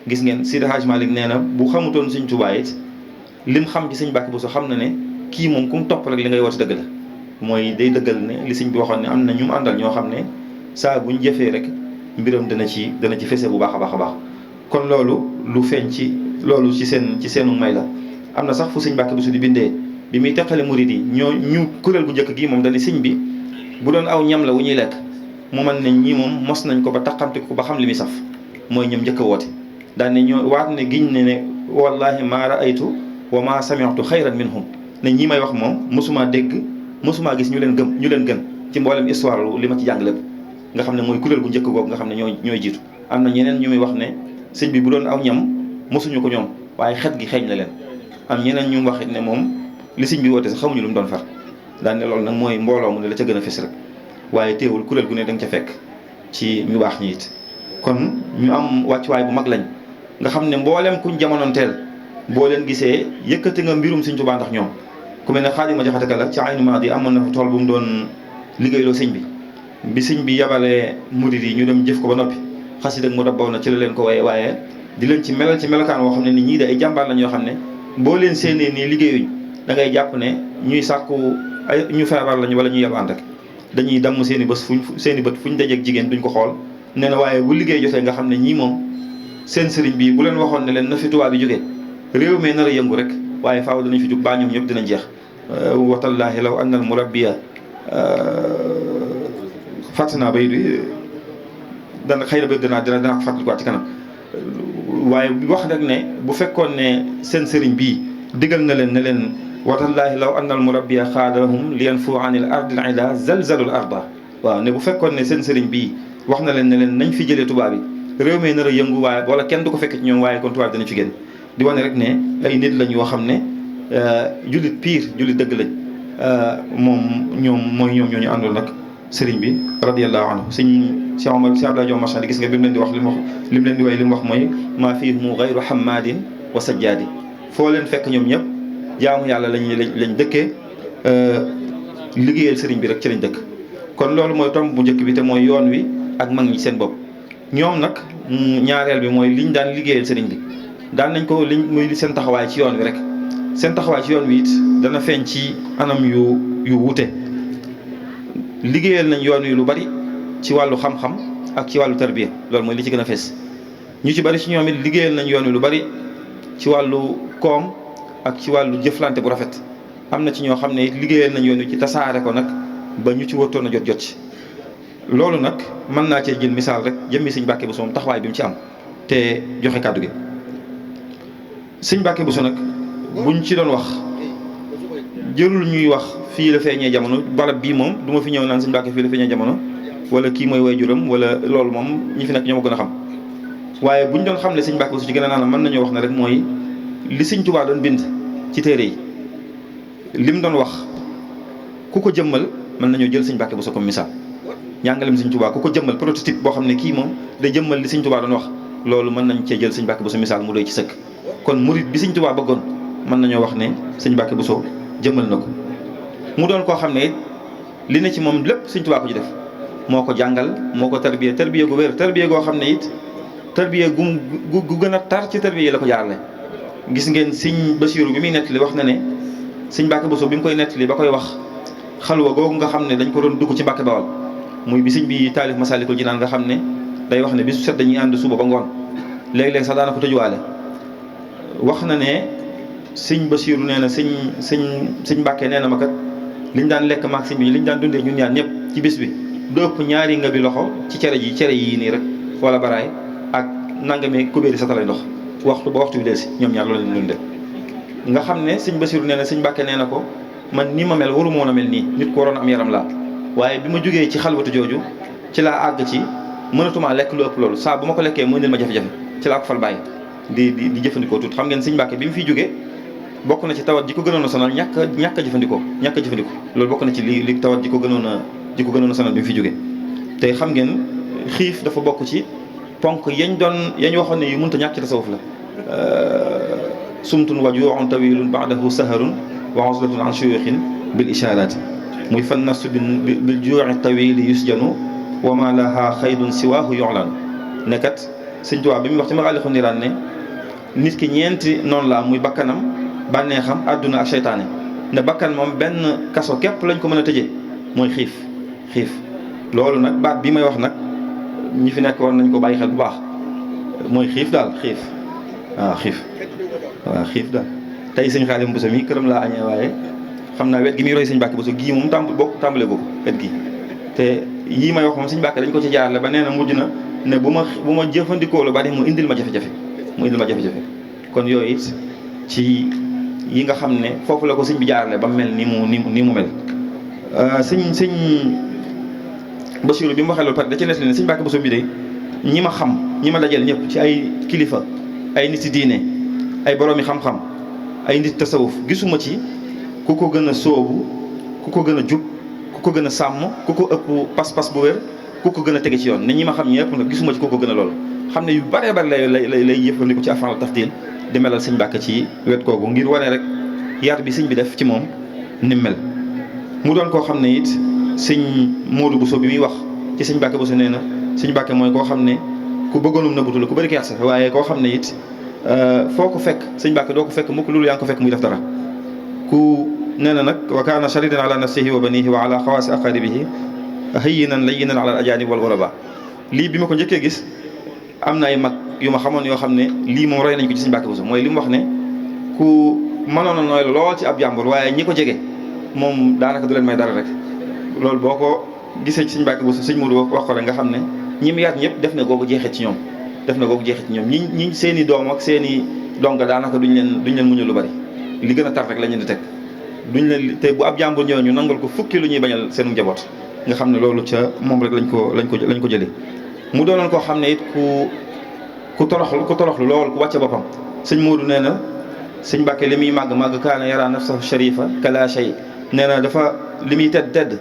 gis ngeen Seydi Hadji Malick nee na bu xamutoon suñ Tuubaa it lim xam ci suñ Mbàkke Buso xam na ne kii moom ku mu topp rek li ngay woote dëgg la mooy day dëggal ne li sëñ bi waxoon ne am na ñu mu àndal ñoo xam ne saa buñ jëfee rek mbiram dana ci fese bu baax a baax a baax kon loolu lu feeñ ci loolu ci seenu may la. am na sax fu sëñ Mbàkke Buso di bindee bi muy teqale murid yi ñu kuréel bu njëkk gi moom dañu sëñ bi bu doon aw ñam la wu ñuy lekk mu mën ne ñii moom mos nañ ko ba taqamte ko ba xam li muy saf mooy ñoom njëkk a woote daan ne ñoo waat ne giñ ne wallahi maa raaytu wa maa sami'tu xayran minhum ne ñii may wax moom mosumaa dégg mosumaa gis ñu leen gën ci mboolem histoire li ma ci jàng lépp nga xam ne mooy kuréel gu njëkk googu nga xam ne ñooy jiitu am na ñeneen ñu muy wax ne sëñ bi bu doon aw ñam mosuñu ko ñoom waaye xet gi xeeñ na leen am ñeneen ñu wax ne moom li sëñ bi woote sax xamuñu lu mu doon far daan ne loolu nag mooy mbooloo mu ne la ca gën a fës rek waaye teewul kuréel gu ne da nga ca fekk ci ñu baax ñi it kon ñu am wàccuwaay bu mag lañ nga xam ne mboolem kuñ jamonoonteel boo leen gisee yëkkati nga mbirum sëñ Tuubaa ndax ñoom ku mel ne Xaadima Jaxate Ka la ci Aynu Maadi amoon na fa tool bu mu doon liggéeyloo sëñ bi sëñ bi yabalee murid yi ñu dem jëf ko ba noppi xasida ak mu rabbaw na ci la leen ko waaye di leen ci melal ci melokaan woo xam ne ni ñii de ay jàmbaar lañ yoo xam ne boo leen séenee nii liggéeyuñ da ngay jàpp ne ñuy sàkku ay ñu feebar lañu wala ñu yalwaan rek dañuy damm seen i bët fuñ dajeeg jigéen duñ ko xool nee na waaye bu liggéey jotee nga xam ne ñii moom seen sëriñ bi bu leen waxoon ne leen na fi tubaab bi jógee réew mi nar a yëngu rek waaye faaw danañ fi jug baa ñoom ñëpp dinañ jeex watallaahi law anna al murabbiya fàtt naa bay dana xëy na ba dina ko fàttalikuwaat ci kanam waaye wax nag ne bu fekkoon ne seen sëriñ bii digal na leen ne leen watallaahi law anna al murabbiya xaadahum li yanfu an il ardi al ida zalzalul arda waaw ne bu fekkoon ne seen sëriñ bii wax na leen ne leen nañ fi jëlee tubaab yi réew mi nar a yëngu waaye wala kenn du ko fekk ci ñoom waaye kon tubaab dana fi génn di wane rek ne ay nit lañ yoo xam ne jullit pire jullit dëgg lañ ñoom ñoo ñu àndoon nag sëriñ bi radiyallahu anhu sëñ Cheikh Omar Cheikh Abdoulaye Diop Machane gis nga bi mu leen di wax li mu leen di way li mu wax mooy maa fiihimu gayru hammadin wa sajjaadi foo leen fekk ñoom ñëpp jaamu yàlla lañ dëkkee liggéeyal sëriñ bi rek ci lañ dëkk kon loolu mooy tomb bu njëkk bi te mooy yoon wi ak mag ñi seen bopp ñoom nag ñaareel bi mooy liñ daan liggéeyal sëriñ bi daan nañ ko muy seen taxawaay ci yoon wi rek seen taxawaay ci yoon wi it dana feeñ ci anam yu wuute liggéeyal nañ yoon wi lu bari ci wàllu xam-xam ak ci wàllu tarbiya loolu mooy li ci gën a fees ñu ci bari ci ñoom it liggéeyal nañ yoon wi lu bari ci wàllu koom ak ci wàllu jëflante bu rafet am na ci ñoo xam ne it liggéeyal nañ yoon wi ci tasaare ko nag ba ñu ci wërtoon a jot ci loolu nag mën naa cee jël misaal rek jëmmi sëñ Mbàkke Buso moom taxawaay bi mu ci am te joxe kàddu gi sëñ Mbàkke Buso nag buñ ci doon wax jërul ñuy wax fii la feeñee jamono barab bii moom du ma fi ñëw naan sëñ Mbàkke fii la feeñee jamono wala kii mooy waajuram wala loolu moom ñi fi nekk ñoo ma gën a xam waaye buñ doon xam ne sëñ Mbàkke Buso ci gën a naan mën nañoo wax ne rek mooy li sëñ Tuubaa doon bind ci téere yi lim doon wax ku ko jëmmal mën nañoo jël sëñ Mbàkke Buso comme misaal njàngalem sëñ Tuubaa ku ko jëmmal prototype boo xam ne kii moom day jëmmal li sëñ Tuubaa doon wax loolu mën nañ cee jël sëñ Mbàkke Buso misaal mu doy ci sëkk kon murit bi sëñ Tuubaa bëggoon mën nañoo wax ne sëñ Mbàkke Buso jëmmal na ko mu doon koo xam ne it li ne ci moom lépp sëñ Tuubaa ko ci def moo ko jàngal moo ko tarbiya gu wér tarbiya goo xam ne it tarbiya gu gën a tar ci tarbiya yi la ko jaarale gis ngeen sëñ Basiiru bi muy nettali wax na ne sëñ Mbàkke Buso bi mu koy nettali ba koy wax xalwa googu nga xam ne dañ ko doon dugg ci Mbàkke Bawal muy bi sëñ bi taalif Masaalikul Jinaan nga xam ne day wax ne bisu set dañuy ànd suba ba ngoon léeg-léeg sax daana ko tëjuwaale wax na ne sëñ Basiiru nee na sëñ Mbàkke nee na ma kat liñ daan lekk maag sëñ bi liñ daan dundee ñun ñaar ñëpp ci bis bi dëpp ñaari nga bi loxo ci cere yii nii rek wala baraay ak nangamee kubéeri satalay ndox waxtu ba waxtu bi del si ñoom ñaar loolu lañ dundee nga xam ne sëñ Basiiru nee na sëñ Mbàkke nee na ko man ni ma mel waru moon a mel nii nit ko waroon am yaram laa waaye bi ma jógee ci xalwatu jooju ci laa àgg ci mënatumaa lekk lu ëpp loolu saa bu ma ko lekkee mu indil ma jafe-jafe ci laa ko fal bàyyi di jëfandikoo tuut xam ngeen sëñ Mbàkke bi mu fiy jógee bokk na ci tawat ji ko gënoon a sonal ñàkk a jëfandikoo loolu bokk na ci li tawat ji ko gënoon a sonal bi mu fiy jógee te xam ngeen xiif dafa bokk ci ponk yañ waxoon ne yu mënta ñàkk ci tasawuf la sumtun wa juu'un tawilun ba'dahu saharun wa uzlatun an shuyukhin bil ishaaraati muy fan nafsu bil juu'i tawili yusjanu wa ma laha xaydun siwaahu yu'lan nekkat sëñ Tuubaa bi muy wax ci Masaalikul Jinaan ne nit ki ñeenti noonu la muy bakkanam bànneexam àdduna ak seytaane ne bakkan moom benn kaso képp lañ ko mën a tëjee mooy xiif loolu nag baat bi may wax nag ñi fi nekk war nañ ko bàyyi xel bu baax mooy xiif daal xiif daal tey sëñ Xaadim Bousso mi këram laa añee waaye xam naa wet gi muy roy sëñ Mbàkke Bousso gii moom tàmbale ko wet gi te yii may wax moom sëñ Mbàkke dañ ko ci jaarale ba nee na mujj na ne bu ma jëfandikoo lu bari mu indil ma jafe-jafe kon yooyu it ci yi nga xam ne foofu la ko sëñ bi jaarale ba mel ni mu mel sëñ Basiru bi mu waxee loolu pare da ci nes ne sëñ Mbàkke Bousso bi de ñi ma xam ñi ma dajal ñëpp ci ay kilifa ay nit diine ay boroomi xam-xam ay nit tasawuf gisuma ci ku ko gën a sóobu ku ko gën a jub ku ko gën a sàmm ku ko ëpp pas-pas bu wér ku ko gën a tege ci yoon ne ñi ma xam ñëpp nag gisuma ci ku ko gën a loolu xam ne yu bare bare lay yëfandiku ci afan tafdil di melal sëñ Mbàkke ci wet kooku ngir wane rek yar bi sëñ bi def ci moom ni mel mu doon koo xam ne it sëñ Modou Bousso bi muy wax ci sëñ Mbàkke Bousso nee na sëñ Mbàkke mooy koo xam ne ku bëggoonum nëbbutu la ku bëri kersa waaye koo xam ne it foo ko fekk sëñ Mbàkke doo ko fekk mukk loolu yaa ngi ko fekk muy def dara ku nee na nag wa kaana shadidan ala nafsihi wa banihi wa ala xawaasi aqaribihi hayyinan layyinan ala al ajanib wal ghuraba lii bi ma ko njëkkee gis am na ay mag yu ma xamoon yoo xam ne lii moom roy nañ ko ci sëñ Mbàkke Bousso mooy li mu wax ne ku mënoon a nooy lool ci ab jàmbur waaye ñi ko jege moom daanaka du leen may dara rek loolu boo ko gisee ci sëñ Mbàkke Bousso sëñ Modou wax ko rek nga xam ne ñi mu yar ñëpp def na googu jeexee ci ñoom ñi seen i doom ak seen i donga daanaka duñ leen muñu lu bari li gën a tar rek la ñu di teg duñ leen te bu ab jàmbur ñëw ñu nangal ko fukki lu ñuy bañal seen njaboot nga xam ne loolu ca moom rek lañ ko jëlee mu doonoon koo xam ne it ku toroxlu lool ku wàcce boppam sëñ Modou nee na sëñ Mbàkke li muy màgg kaana yara nafsahu sharifa kala shay nee na dafa li muy tedd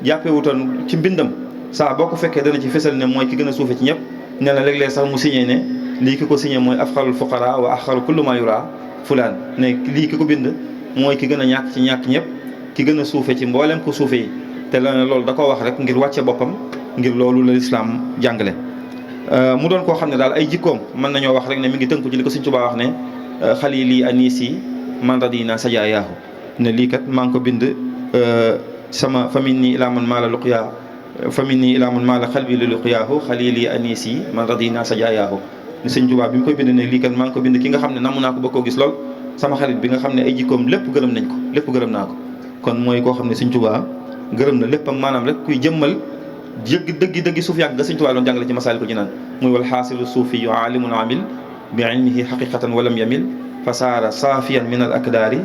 jàppewutoon ci mbindam saa boo ko fekkee dana ci fésal ne mooy ki gën a suufe ci ñëpp nee na léeg-léeg sax mu signé ne lii ki ko signé mooy afxarul fuqara wa axaru kullu ma yura fulaan ne lii ki ko bind mooy ki gën a ñàkk ci ñàkk ñëpp ki gën a suufe ci mboolem ko suufe yi te la ne loolu da ko wax rek ngir wàcce boppam ngir loolu la lislaam jàngale mu doon koo xam ne daal ay jikkoom mën nañoo wax rek ne mi ngi tënku ci li ko Sëñ Tuubaa wax ne xalili anisi man radina sajaayaahu ne lii kat maa ngi ko bind sama famin nii ilaa man maa la luqyaa famin nii ilaa man maa la xalbi li luqyaahu xalili anisi man radina sajaayaahu ne Sëñ Tuubaa bi mu koy bind ne lii kat maa ngi ko bind ki nga xam ne namm naa ko ba koo gis lool sama xarit bi nga xam ne ay jikkoom lépp gërëm naa ko kon mooy koo xam ne Sëñ Tuubaa gërëm na léppam maanaam rek kuy jëmmal dëggi suuf yàgg nga Sëñ Tuubaa doon jàngale ci Masaalikul Jinaan muy wal xaasilu suufi yu aalimun amil bi ilmihi xaqiqatan walam yamil fa saara saafiyan min al akdaari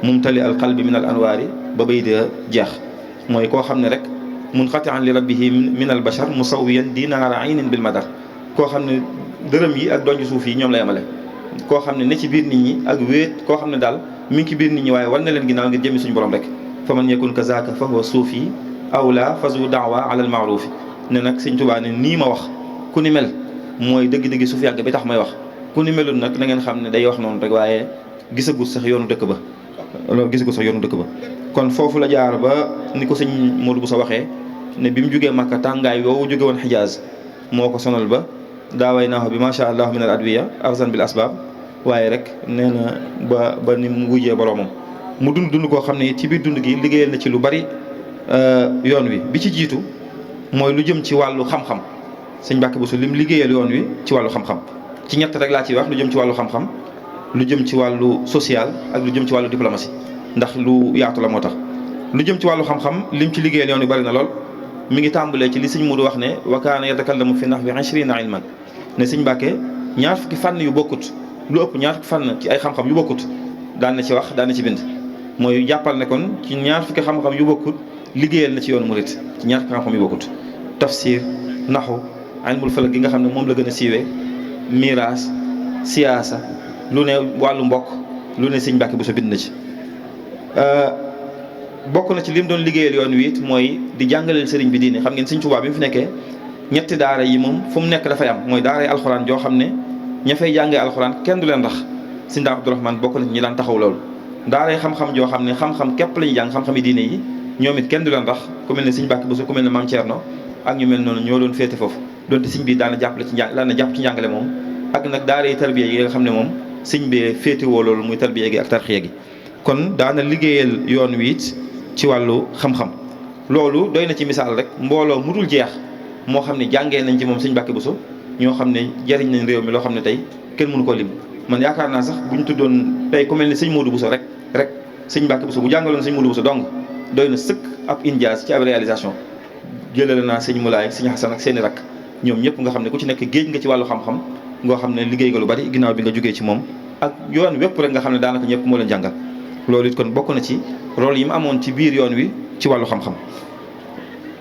mumtali al qalbi min al anwaari ba bay de jeex mooy koo xam ne rek munqati'an li rabbihi min al bashar musawiyan dinaara aynin bil madar koo xam ne dërëm yi ak donju suuf yi ñoom la yemale koo xam ne ci biir nit ñi ak wéet koo xam ne daal mi ngi ci biir nit ñi waaye war na leen ginnaaw ngir jëmi suñu borom rek fa man yakun kazaka fa huwa suufi awla fazu daawa ala al maarufi ne nag Sëñ Tuubaa ne nii ma wax ku ni mel mooy dëgg-dëgg suuf yàgg bi tax may wax ku ni melul nag na ngeen xam ne day wax noonu rek waaye gisagul sax yoonu dëkk ba kon foofu la jaar ba ni ko sëñ Modou Bousso waxee ne bi mu jógee Makka tàngaay woowu jóge woon Xijaaz moo ko sonal ba daaway naaxo bi macha allah min al adwiya arzan bil asbab waaye rek nee na ba ni mu wujjee boroomam mu dund koo xam ne ci biir dund gi liggéeyal na ci lu bari yoon wi bi ci jiitu mooy lu jëm ci wàllu xam-xam sëñ Mbàkke Bousso lim liggéeyal yoon wi ci wàllu xam-xam ci ñett rek laa ciy wax lu jëm ci wàllu xam-xam lu jëm ci wàllu social ak lu jëm ci wàllu diplomatie ndax lu yaatu la moo tax lu jëm ci wàllu xam-xam lim ci liggéeyal yoon wi bari na lool mi ngi tàmbalee ci li sëñ Mudu wax ne wa kaana yatakallamu fi nahwi 20 ilman ne sëñ Mbàkke ñaar fukki fànn yu bokkut lu ëpp ñaar fukki fànn ci ay xam-xam yu bokkut daan na ci wax daan na ci bind mooy jàppal ne kon ci ñaar fukki xam-xam yu bokkut liggéeyal na ci yoonu murit ci ñaar fukki xam-xam yu bokkut tafsir naxu ilmul falak gi nga xam ne moom la gën a siiwee miraas siyaasa lu ne wàllu mbokk lu ne sëñ Mbàkke Bousso bind na ci bokk na ci lim doon liggéeyal yoon wi it mooy di jàngaleel sëriñ bi diine xam ngeen Sëñ Tuubaa bi mu fi nekkee ñetti daara yi moom fu mu nekk dafay am mooy daara yi alxuraan joo xam ne ña fay jàngee alxuraan kenn du leen rax Sëñ Daam Abdourahmane bokk na ci ñi daan taxaw loolu daara yi xam-xam joo xam ne xam-xam képp la ñuy jàng xam-xam yi diine yi ñoom it kenn du leen rax ku mel ne Sëñ Mbàkke Bousso ku mel ne Maam Thierno ak ñu mel noonu ñoo doon féete foofu doonte sëñ bi daana jàpp ci njàngale moom ak nag daara yi tarbiya yi nga xam ne moom sëñ bi féetewoo loolu muy tarbiya gi ak tarxiya gi kon daana liggéeyal yoon wi it ci wàllu xam-xam. loolu doy na ci misaal rek mbooloo mu dul jeex moo xam ne jàngee nañ ci moom sëñ Mbàkke Buso ñoo xam ne jariñ nañ réew mi loo xam ne tey kenn mënu koo lim. man yaakaar naa sax bu ñu tuddoon tey ku mel ni sëñ Modou Buso rek sëñ Mbàkke Buso bu jàngaloon sëñ Modou Buso dong doy na sëkk ab injaaz ci ab réalisation. jëlale naa sëñ Mulaay sëñ Xasan ak seeni rakk ñoom ñëpp nga xam ne ku ci nekk géej nga ci wàllu xam-xam ngoo xam ne liggéey nga lu bari ginnaaw bi nga jógee ci moom ak yoon wépp rek nga xam ne daanaka ñëpp moo leen jàngal. loolu it kon bokk na ci rôle yi mu amoon ci biir yoon wi ci wàllu xam-xam.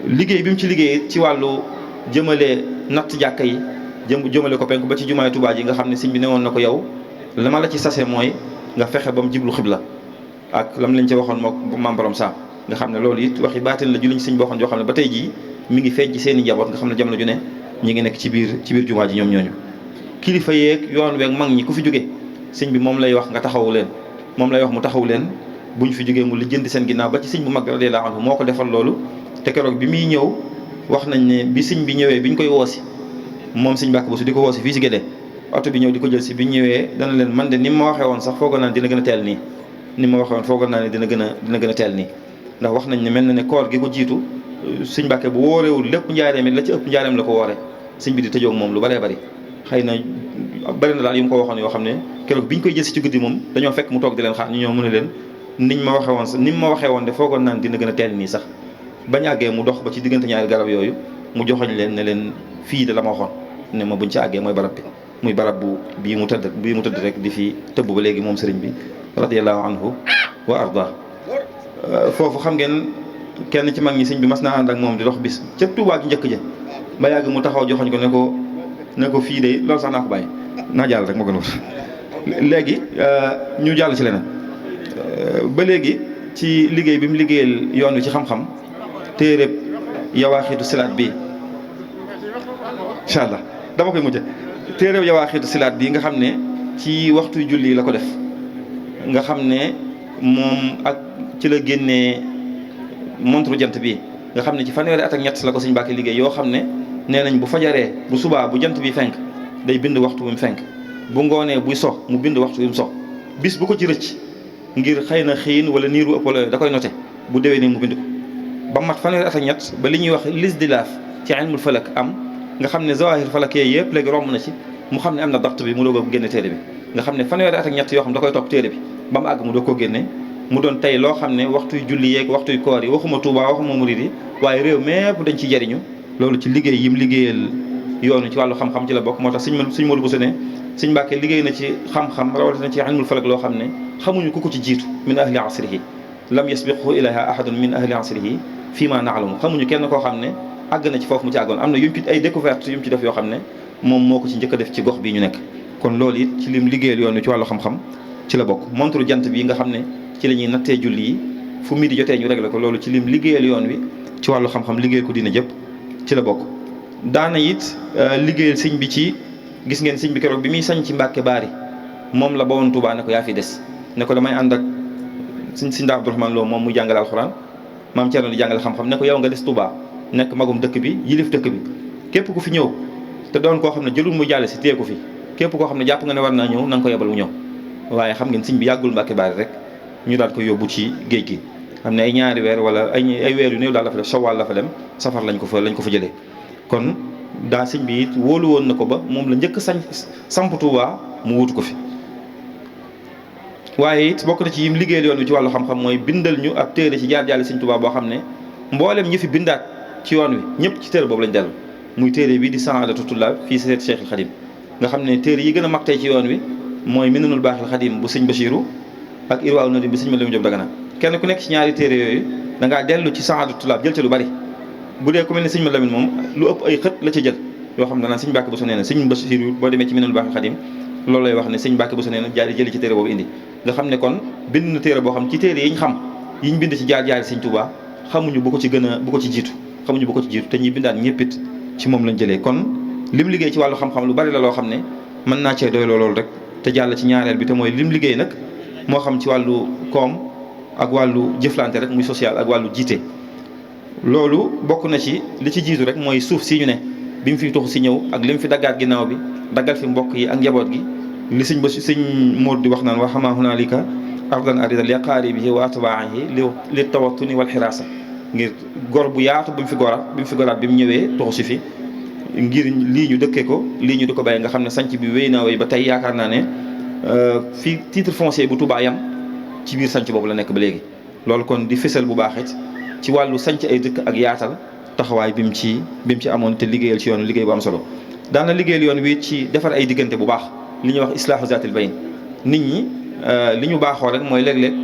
liggéey bi mu ci liggéey ci wàllu jëmale natt jàkka yi jëmale ko penku ba ci jumaay Tuubaa ji nga xam ne sëñ bi newoon na ko yow la ma la ci sase mooy nga fexe ba mu jiblu xibla ak lam lañ ci waxoon moo maam borom saam nga xam ne loolu it waxi baatin la julliñ sëñ boo xam joo xam ne ba tey jii mi ngi feeñ ci seen i njaboot nga xam ne jamono ju ne ñi ngi nekk ci biir jumaa ji ñoom ñooñu. kilifa yeeg yoon weeg mag ñi ku fi jóge sëñ bi moom lay wax nga taxawu leen moom lay wax mu taxawu leen buñ fi jógee mu lijjanti seen ginnaaw ba ci sëñ bu mag radiyallaahu anhu moo ko defal loolu. te keroog bi muy ñëw wax nañ ne bi sëñ bi ñëwee bi ñu koy woosi moom sëñ Mbàkke Buso di ko woosi fii si Gédé oto bi ñëw di ko jël si bi ñëwee dana leen man de ni ma waxee woon sax foogoon naa ne dina gën a teel nii ni ma waxee woon foogoon naa ne dina gën a teel nii ndax wax nañ ne mel na ne koor gi ko jiitu sëñ Mbàkke bu wóorewul lépp njaareem la ci ëpp njaareem la ko woore sëñ bi di tëjoog moom lu bëree bëri xëy na bëri na daal yu mu ko waxoon yoo xam ne keroog bi ñu koy jël si ci guddi moom dañoo fekk mu toog di leen xaar ñu ñëw mu ne leen ni ma waxee woon de foogoon naa ne dina gën a teel nii sax bañ àggee mu dox ba ci diggante ñaari garab yooyu mu joxoñ leen ne leen fii de la ma waxoon ne ma buñ ci àggee mooy barab bi muy barab bii mu tëdd rek di fi tëbb ba léegi moom sëriñ bi radiyallahu anhu wa arda foofu xam ngeen kenn ci mag ñi sëñ bi mas naa ànd ak moom di dox bis ca Tuubaa gi njëkk ja ba yàgg mu taxaw joxoñ ko ne ko fii de loolu sax naa ko bàyyi naa jàll rek moo gën a léegi ñu jàll ci leneen ba léegi ci liggéey bi mu liggéeyal yoon wi ci xam-xam téeréb yawaaxiitu silaat bi incha allah dama koy mujje téeréb yawaaxiitu silaat bi nga xam ne ci waxtu julli la ko def nga xam ne moom ak ci la génnee montre jant bi nga xam ne ci fanweeri at ak ñett la ko sëñ Mbàkke liggéey yoo xam ne nee nañ bu fajaree bu subaa bu jant bi fenk day bind waxtu bi mu fenk bu ngoonee buy sox mu bind waxtu bi mu sox bis bu ko ci rëcc ngir xëy na xiin wala niiru ëpp wala da koy noté bu déwee nii mu bind ko ba mat fanweeri at ak ñett ba li ñuy wax lisdilaaf ci ilmul falak am nga xam ne zawahir falak yooyu yëpp léegi romb na ci mu xam ne am na daxt bi mu doog a génne téere bi nga xam ne fanweeri at ak ñett yoo xam da koy topp téere bi ba mu àgg mu doog koo génne mu doon tey loo xam ne waxtuy julli yeeg waxtuy koor yi waxuma Tuubaa waxuma murid yi waaye réew mépp dañ ci jariñu loolu ci liggéey yim liggéeyal yoonu ci wàllu xam-xam ci la bokk moo tax sëñ Modou Bousso ne sëñ Mbàkke liggéey na ci xam-xam rawatina ci ilmul falak loo xam ne xamuñu ku ko ci jiitu min ahli asrihi lam yasbiqhu ilayha ahadun min ahli asrihi fii ma naalamu xamuñu kenn koo xam ne àgg na ci foofu mu ci àggoon am na yum ci ay découverte yum ci def yoo xam ne moom moo ko ci njëkk a def ci gox bii ñu nekk kon loolu it ci lim liggéeyal yoon wi ci wàllu xam-xam ci la bokk montre jant bi nga xam ne ci la ñuy nattee julli yi fu midi jotee ñu réglé ko loolu ci lim liggéeyal yoon wi ci wàllu xam-xam liggéeyal ko dina jëpp ci la bokk daana it liggéeyal sëñ bi ci gis ngeen sëñ bi keroog bi muy sañ ci Mbàkke Baari moom la bawoon Tuubaa ne ko yaa fi des ne ko damay ànd ak sëñ Abdourahmane Lo moom muy jàngale alxuraan maam Cerno di jàngale xam-xam ne ko yow nga des Tuubaa nekk magum dëkk bi yilif dëkk bi képp ku fi ñëw te doon koo xam ne jëlul mu jàlle si téye ko fi képp koo xam ne jàpp nga ne war naa ñëw na nga ko yebal mu ñëw waaye xam ngeen sëñ bi yàggul Mbàkke Baari rek ñu daal ko yóbbu ci géej gi xam ne ay ñaari weer wala ay weer yu néew daal la fa def Sawaal la fa dem safar lañ ko fa jëlee kon daa sëñ bi it wóolu woon na ko ba moom la njëkk samp Tuubaa mu wutu ko fi waaye it bokk na ci yim liggéeyal yoon wi ci wàllu xam-xam mooy bindal ñu ab téere ci jaar-jaale sëñ Tuubaa boo xam ne mboolem ñi fi bindaat ci yoon wi ñëpp ci téere boobu lañ dellu muy téere bi di Saadatu Tullaab fii seet Cheikhul Khadim nga xam ne téere yi gën a mag tey ci yoon wi mooy Minanul Baaxil Khadim bu sëñ Bachiru ak Irwaaw Nadim bi sëñ Mamadou Diop Dagana kenn ku nekk ci ñaari téere yooyu da ngaa dellu ci Saadatu Tullaab jël ca lu bari bu dee ku mel ne sëñ Mamadou moom lu ëpp ay xët la ca jël yoo xam ne danaa sëñ Mbàkke Buso nee na sëñ Bachiru boo demee ci Minanul Baaxil Khadim loolu lay wax ne sëñ Mbàkke Buso nee na jaari jëli ci téere boobu indi nga xam ne kon bind na téere boo xam ci téere yi ñu xam yi ñu bind ci jaar-jaari sëñ Tuubaa xamuñu bu ko ci jiitu te ñuy bindaat ñëppit ci moom lañ jëlee kon lim liggéey ci wàllu xam-xam lu bari la loo xam ne mën naa cee doy loolu rek te jàll ci ñaareel bi te mooy lim liggéey nag moo xam ci wàllu koom ak wàllu jëflante rek muy social ak wàllu jiite loolu bokk na ci li ci jiitu rek mooy suuf si ñu ne bi mu fi tuxu si ñëw ak lim fi daggaat ginnaaw bi daggal fi mbokk yi ak njaboot gi li sëñ Móor di wax naan wa xamaa hunaalika ardan arida li aqaaribihi wa atbaahi li tawattuni wal xiraasa ngir gor bu yaatu bi mu fi goraat bi mu ñëwee toxu si fi ngir lii ñu dëkkee ko lii ñu di ko bàyyi nga xam ne sanc bi wéy na wéy ba tey yaakaar naa ne fii titre foncier bu Touba yam ci biir sanc boobu la nekk ba léegi. loolu kon di fësal bu baax it ci wàllu sanc ay dëkk ak yaatal taxawaay bi mu ci amoon te liggéeyal ci yoon liggéey bu am solo daana liggéeyal yoon wi ci defar ay diggante bu baax li ñuy wax islaahu zaatil bayn nit ñi li ñu baaxoo rek mooy léeg-léeg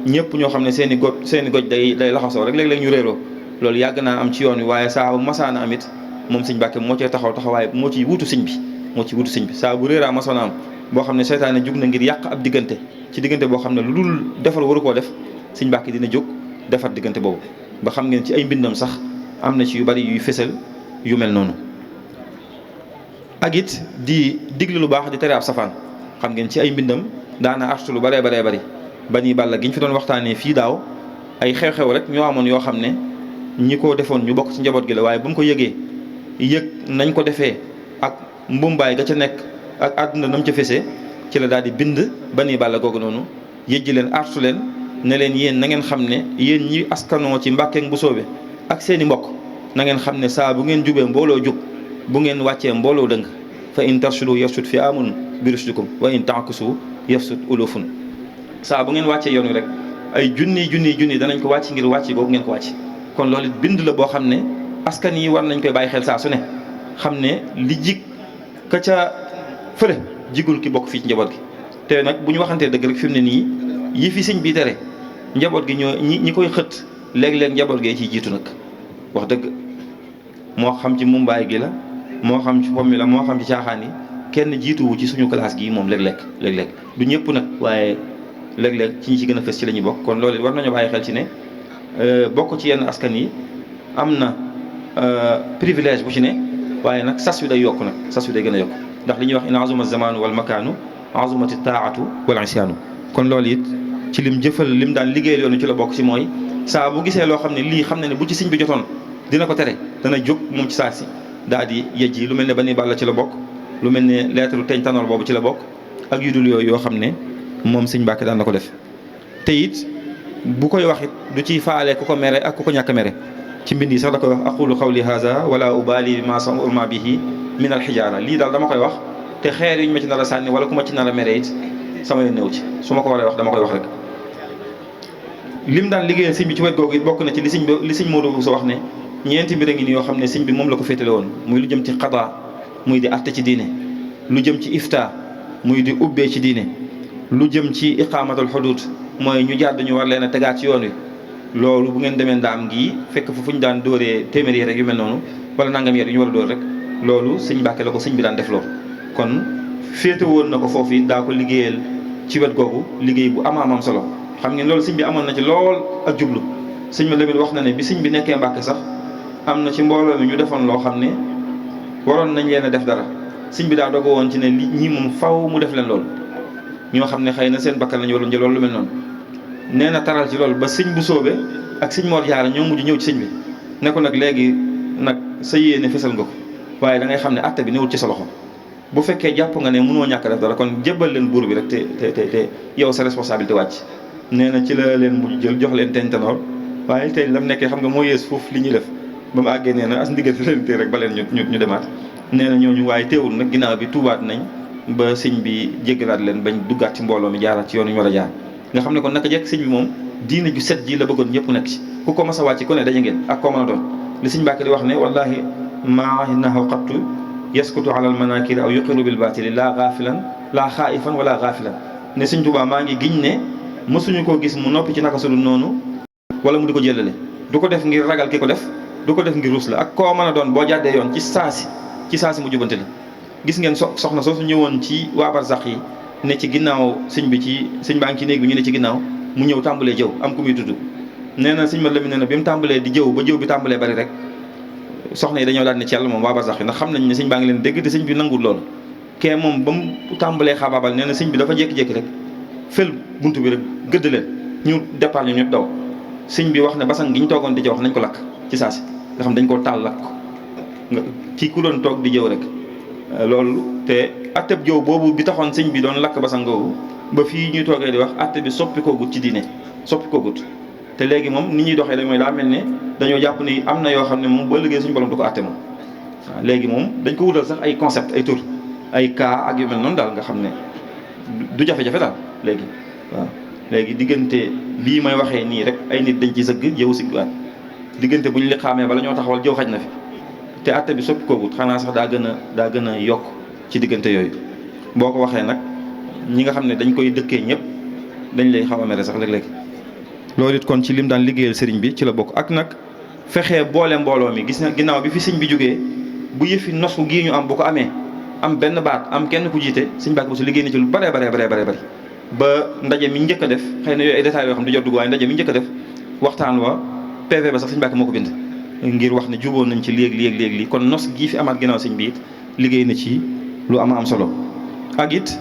ñëpp ñoo xam ne seen i goj day laxasoo rek léeg-léeg ñu réeroo loolu yàgg naa am ci yoon wi waaye saa bu masaana amit moom sëñ Mbàkke moo cee taxawaay moo ci wutu sëñ bi saa bu réeraa masoona am boo xam ne seytaane jug na ngir yàq ab diggante ci diggante boo xam ne lu dul defar waru koo def sëñ Mbàkke dina jóg defar diggante boobu ba xam ngeen ci ay mbindam sax am na ci yu bari yuy fësal yu mel noonu ak it di digle lu baax di tere ab safaan xam ngeen ci ay mbindam daana artu lu baree bari Bani Balla gi ñu fi doon waxtaanee fii daaw ay xew-xew rek ñoo amoon yoo xam ne ñi ko defoon ñu bokk ci njaboot gi la waaye bu mu ko yëgee yëg nañ ko defee ak mbumbaay ga ca nekk ak àdduna nam ca fesee ci la daal di bind Bani Balla googu noonu yëjji leen artu leen ne leen yéen na ngeen xam ne yéen ñi askanoo ci Mbàkke bu soobe ak seeni mbokk na ngeen xam ne saa bu ngeen jubee mbooloo jub bu ngeen wàccee mbooloo dëng fa in tarshudu yafsud fi amun bi rushdikum wa in ta'kusu yafsud ulufun saa bu ngeen wàccee yoon wi rek ay junni danañ ko wàcc ngir wàcc googu ngeen ko wàcc kon loolu it bind la boo xam ne askan yi war nañ koy bàyyi xel saa su ne xam ne li jig ka ca fële jigul ki bokk fii ci njaboot gi te nag bu ñu waxantee dëgg rek fi mu ne nii yi fi sëñ bi tere njaboot gi ñoo ñi koy xët léeg-léeg njaboot gee ciy jiitu nag wax dëgg moo xam ci mumbaay gi la moo xam ci pom mi la moo xam ci caaxaan yi kenn jiituwu ci suñu classe gi moom léeg-léeg du ñëpp nag waaye léeg-léeg ci ñi ci gën a fës ci la ñuy bokk kon loolu war nañoo bàyyi xel ci ne bokk ci yenn askan yi am na privilège bu ci ne waaye nag sas wi day yokk nag sas wi day gën a yokk ndax li ñuy wax in azuma zamaanu wal makaanu azumati taatu wal isyaanu kon loolu it ci lim daan liggéeyal yoonu ci la bokk ci mooy saa bu gisee loo xam ne lii xam na ne bu ci sëñ bi jotoon dina ko tere dana jóg moom ci saa si daal di yejji lu mel ne Bani Balla ci la bokk lu mel ne lettre teñ tanoor boobu ci la bokk ak yu dul yooyu yoo xam ne moom sëñ Mbàkke daan na ko def te it bu koy wax it du ci faale ku ko mere ak ku ko ñàkk mere ci mbind yi sax da koy wax aqulu qawli haza wala ubali ma sama bihi min alxijaara lii daal dama koy wax te xeer yuñ ma ci nar a sànni wala ku ma ci nar a mere it sama yoon néew ci su ma ko waree wax dama koy wax rek lim daan liggéeyal sëñ bi ci wet googu it bokk na ci li sëñ Modou Bousso wax ne ñeenti mbir a ngi nii yoo xam ne sëñ bi moom la ko féetale woon muy lu jëm ci xadaa muy di atte ci diine lu jëm ci ifta muy di ubbee ci diine lu jëm ci iqaamatul xuduud mooy ñu jàdd ñu war leen a tegaat ci yoon wi loolu bu ngeen demee ndaam gi fekk fa fu ñu daan dóoree téeméer rek yu mel noonu wala nangam yu ñu war a dóor rek loolu sëñ Mbàkke la ko sëñ bi daan def loolu kon féete woon na ko foofu it daa ko liggéeyal ci wet googu liggéey bu amaamam solo xam ngeen loolu sëñ bi amoon na ci lool ak jublu sëñ ma Lamin wax na ne bi sëñ bi nekkee Mbàkke sax am na ci mbooloo mi ñu defoon loo xam ne waroon nañ leen a def dara sëñ bi daa dogo woon ci ne ñi moom faw mu def leen loolu ñoo xam ne xëy na seen bakkan lañu waroon jël loolu lu mel noonu nee na taral ci loolu ba sëñ bu soobe ak sëñ Mor Jaara ñoo mujj ñëw ci sëñ bi ne ko nag léegi nag sa yéene fesal nga ko waaye da ngay xam ne atte bi newul ci sa loxo bu fekkee jàpp nga ne mënoo ñàkk def dara kon jébbal leen buur bi rek te yow sa responsabilité wàcc nee na ci la leen mujj jël jox leen teñ tanoor waaye tey lam nekkee xam nga moo yées foofu li ñuy def ba mu àggee nee na as ndigal leen tee rek ba leen ñu demaat nee na ñooñu waaye teewul nag ginnaaw bi tuubaat nañ ba sëñ bi jéggalaat leen bañ duggaat ci mbooloo mi jaaraat ci yoon ñu war a jaar nga xam ne kon naka jekk sëñ bi moom diine ju set ji la bëggoon ñëpp nekk ci ku ko mas a wàcc ku ne daje ngeen ak koo mën a doon li sëñ Mbàkke di wax ne wallahi maa nahaw xattu yaskutu ala al manakir aw yuqiru bil batili laa gaafilan laa xaaifan wala gaafilan ne sëñ Tuubaa maa ngi giñ ne mësuñu koo gis mu noppi ci naka sudul noonu wala mu di ko jëlale du ko def ngir ragal ki ko def du ko def ngir ruus la ak koo mën a doon boo jàddee yoon ci saasi mu jubante la gis ngeen soxna soo su ñëwoon ci waa barsax yi ne ci ginnaaw sëñ bi ci sëñ baa ngi ci néeg bi ñu ne ci ginnaaw mu ñëw tàmbalee jëw am ku muy tudd nee na sëñ ma la mi nee na bi mu tàmbalee di jëw ba jëw bi tàmbalee bari rek soxna yi dañoo daal ne ci yàlla moom waa barsax yi ndax xam nañ ne sëñ baa ngi leen dégg te sëñ bi nangul loolu kee moom ba mu tàmbalee xaabaabal nee na sëñ bi dafa jékki-jékki rek fël buntu bi rek gëdd leen ñu départ ñu ñëpp daw sëñ bi wax ne basan gi ñu toogoon di jëw wax nañ ko lakk ci saasi nga xam dañ koo taal lakk ko nga kii ku doon toog di jëw rek loolu te atteb jëw boobu bi taxoon sëñ bi doon lakk basan googu ba fii ñuy toogee di wax atte bi soppi ko gut ci diine soppi ko gut te léegi moom ni ñuy doxee da mooy daa mel ne dañoo jàpp ni am na yoo xam ne moom ba liggéey suñu borom du ko atte moom waaw léegi moom dañ ko wutal sax ay concept ay tur ay cas ak yu mel noonu daal nga xam ne du jafe-jafe daal léegi waaw léegi diggante bii may waxee nii rek ay nit dañ ci sëgg jëw sigwaat diggante bu ñu li xaamee bala ñoo taxawal jëw xaj na fi te atte bi soppi koogut xanaa sax daa gën a yokk ci diggante yooyu boo ko waxee nag ñi nga xam ne dañ koy dëkkee ñëpp dañ lay xaw a mere sax léeg-léeg loolu it kon ci lim daan liggéeyal sëriñ bi ci la bokk ak nag fexee boole mbooloo mi gis na ginnaaw bi fi sëñ bi jógee bu yëfi nosu gii ñu am bu ko amee am benn baat am kenn ku jiite sëñ Mbàkke Buso liggéey na ci lu bare ba ndaje mi njëkk a def xëy na yooyu ay détails yoo xam ne du jot dugg waaye ndaje mi njëkk a def waxtaan wa PV ba sax sëñ Mbàkke moo ko bind ngir wax ne jubóon nañ ci léegi kon nos gii fi amaat ginnaaw sëñ bi it liggéey na ci lu am solo ak it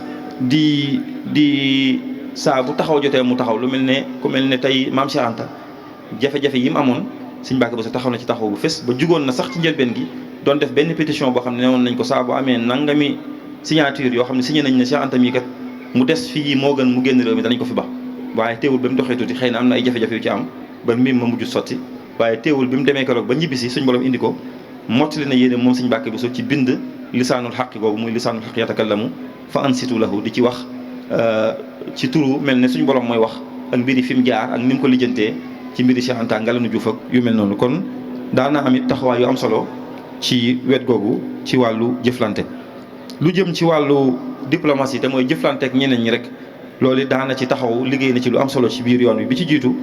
di saa bu taxaw jotee mu taxaw lu mel ne ku mel ne tey maam Cheikh Anta jafe-jafe yi mu amoon sëñ Mbàkke Buso taxaw na ci taxaw bu fes ba jugoon na sax ci njëlbeen gi doon def benn pétition boo xam ne newoon nañ ko saa bu amee nangami signature yoo xam ne signé nañ ne Cheikh Anta mii kat mu des fii moo gën mu génn réew mi danañ ko fi ba waaye teewul ba mu doxee tuuti xëy na am na ay jafe-jafe yu ci am ba mbir ma mujj sotti waaye teewul bi mu demee keroog ba ñibbisi suñ borom indi ko mottali na yéene moom sëñ Mbàkke Buso ci bind lisaanul xaq googu muy lisaanul xaq yatakallamu fa ansitu lahu di ci wax ci turu mel ne suñu borom mooy wax ak mbiri fi mu jaar ak ni mu ko lijjantee ci mbiri Cheikh Anta Ngalandou Diouf ak yu mel noonu kon daana am it taxawaay yu am solo ci wet googu ci wàllu jëflante lu jëm ci wàllu diplomatie te mooy jëflante ak ñeneen ñi rek loolu daana ci taxaw liggéey na ci lu am solo ci biir yoon wi bi ci jiitu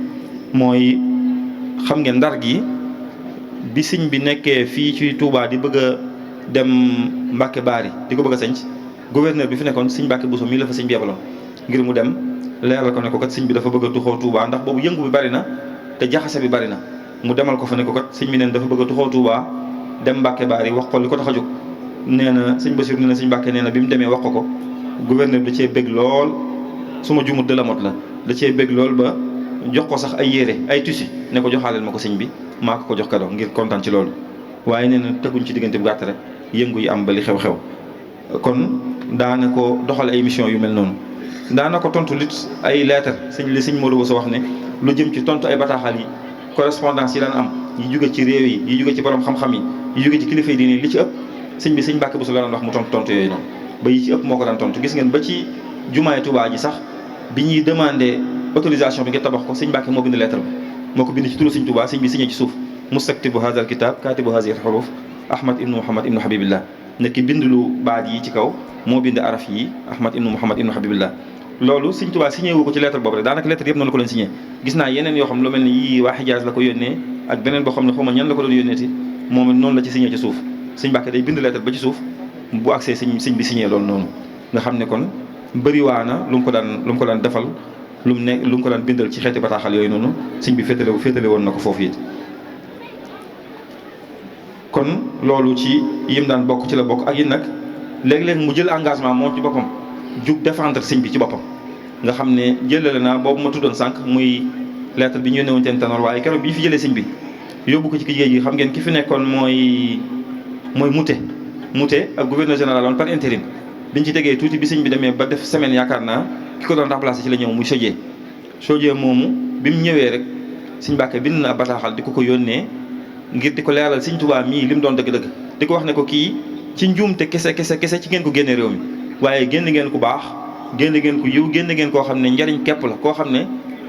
mooy xam ngeen ndar gi bi sëñ bi nekkee fii ci Touba di bëgg a dem Mbàkke Baari di ko bëgg a sanc gouverneur bi fi nekkoon sëñ Mbàkke Buso mii la fa sëñ bi yebaloon ngir mu dem leeral ko ne ko kat sëñ bi dafa bëgg a tuxoo Touba ndax boobu yëngu bi bari na te jaxase bi bari na mu demal ko fa ne ko kat sëñ bi neen dafa bëgg a tuxoo Touba dem Mbàkke Baari wax ko li ko tax a jóg nee na sëñ Basiru nee na sëñ Mbàkke nee na bi mu demee wax ko gouverneur bi da cee bëgg lool su ma jumut de la mot la da cee bëgg lool ba jox ko sax ay yére ay tissu ne ko joxaaleel ma ko sëñ bi maa ko jox cadeau ngir kontaan ci loolu waaye nee na teguñ ci diggante bu gàtt rek yëngu yi am ba li xew-xew kon daana ko doxal ay mission yu mel noonu daana ko tontu lit ay lettre sëñ Modou Bousso wax ne lu jëm ci tontu ay bataaxal yi correspondance yi daan am yi jóge ci réew yi jóge ci borom xam-xam yi jóge ci kilifa yi diine li ci ëpp sëñ Mbàkke Buso la daan wax mu tontu yooyu noonu ba yi ci ëpp moo ko daan tontu gis ngeen ba ci jumaay Touba ji sax bi ñuy demandé autorisation bi nga tabax ko sëñ Mbàkke moo bind lettre bi moo ko bind ci turu sëñ Touba sëñ bi signé ci suuf mustaktibu hadal kitab katibu hadhihi al-huruf Ahmad ibnu Muhammad ibnu Habibillah ne ki bind lu baat yi ci kaw moo bind araf yi Ahmad ibnu Muhammad ibnu Habibillah loolu sëñ Touba signé wu ko ci lettre boobu rek daanaka lettre yëpp noonu ko leen signé gis naa yeneen yoo xam lu mel ni yii waa Hijaaz la ko yónnee ak beneen boo xam ne xaw ma ñan la ko doon yónneeti moom noonu la ci signé ci suuf sëñ Mbàkke day bind lettre ba ci suuf bu accès sëñ bi signé loolu noonu nga xam ne kon bëriwaana lu mu ko daan defal lu mu ko daan bindal ci xeeti bataaxal yooyu noonu sëñ bi féetale woon na ko foofu it kon loolu ci yim daan bokk ci la bokk ak yi nag léeg-léeg mu jël engagement moom ci boppam jug défendre sëñ bi ci boppam nga xam ne jëlale naa boobu ma tuddoon sànq muy lettre bi ñu yónnee woon teen Tanor waaye keroog bi ñu fi jëlee sëñ bi yóbbu ko ci géej gi xam ngeen ki fi nekkoon mooy Mouté ak gouverneur général woon par intérim biñ ci tegee tuuti bi sëñ bi demee ba def semaine yaakaar naa ki ko doon remplacé ci la ñëw muy Sodié moomu bi mu ñëwee rek sëñ Mbàkke bind na bataaxal di ko yónnee ngir di ko leeral sëñ Tuubaa mii li mu doon dëgg-dëgg di ko wax ne ko kii ci njuumte kese ci ngeen ko génne réew mi waaye génn ngeen ku baax génn ngeen ku yiw génn ngeen koo xam ne njariñ képp la koo xam ne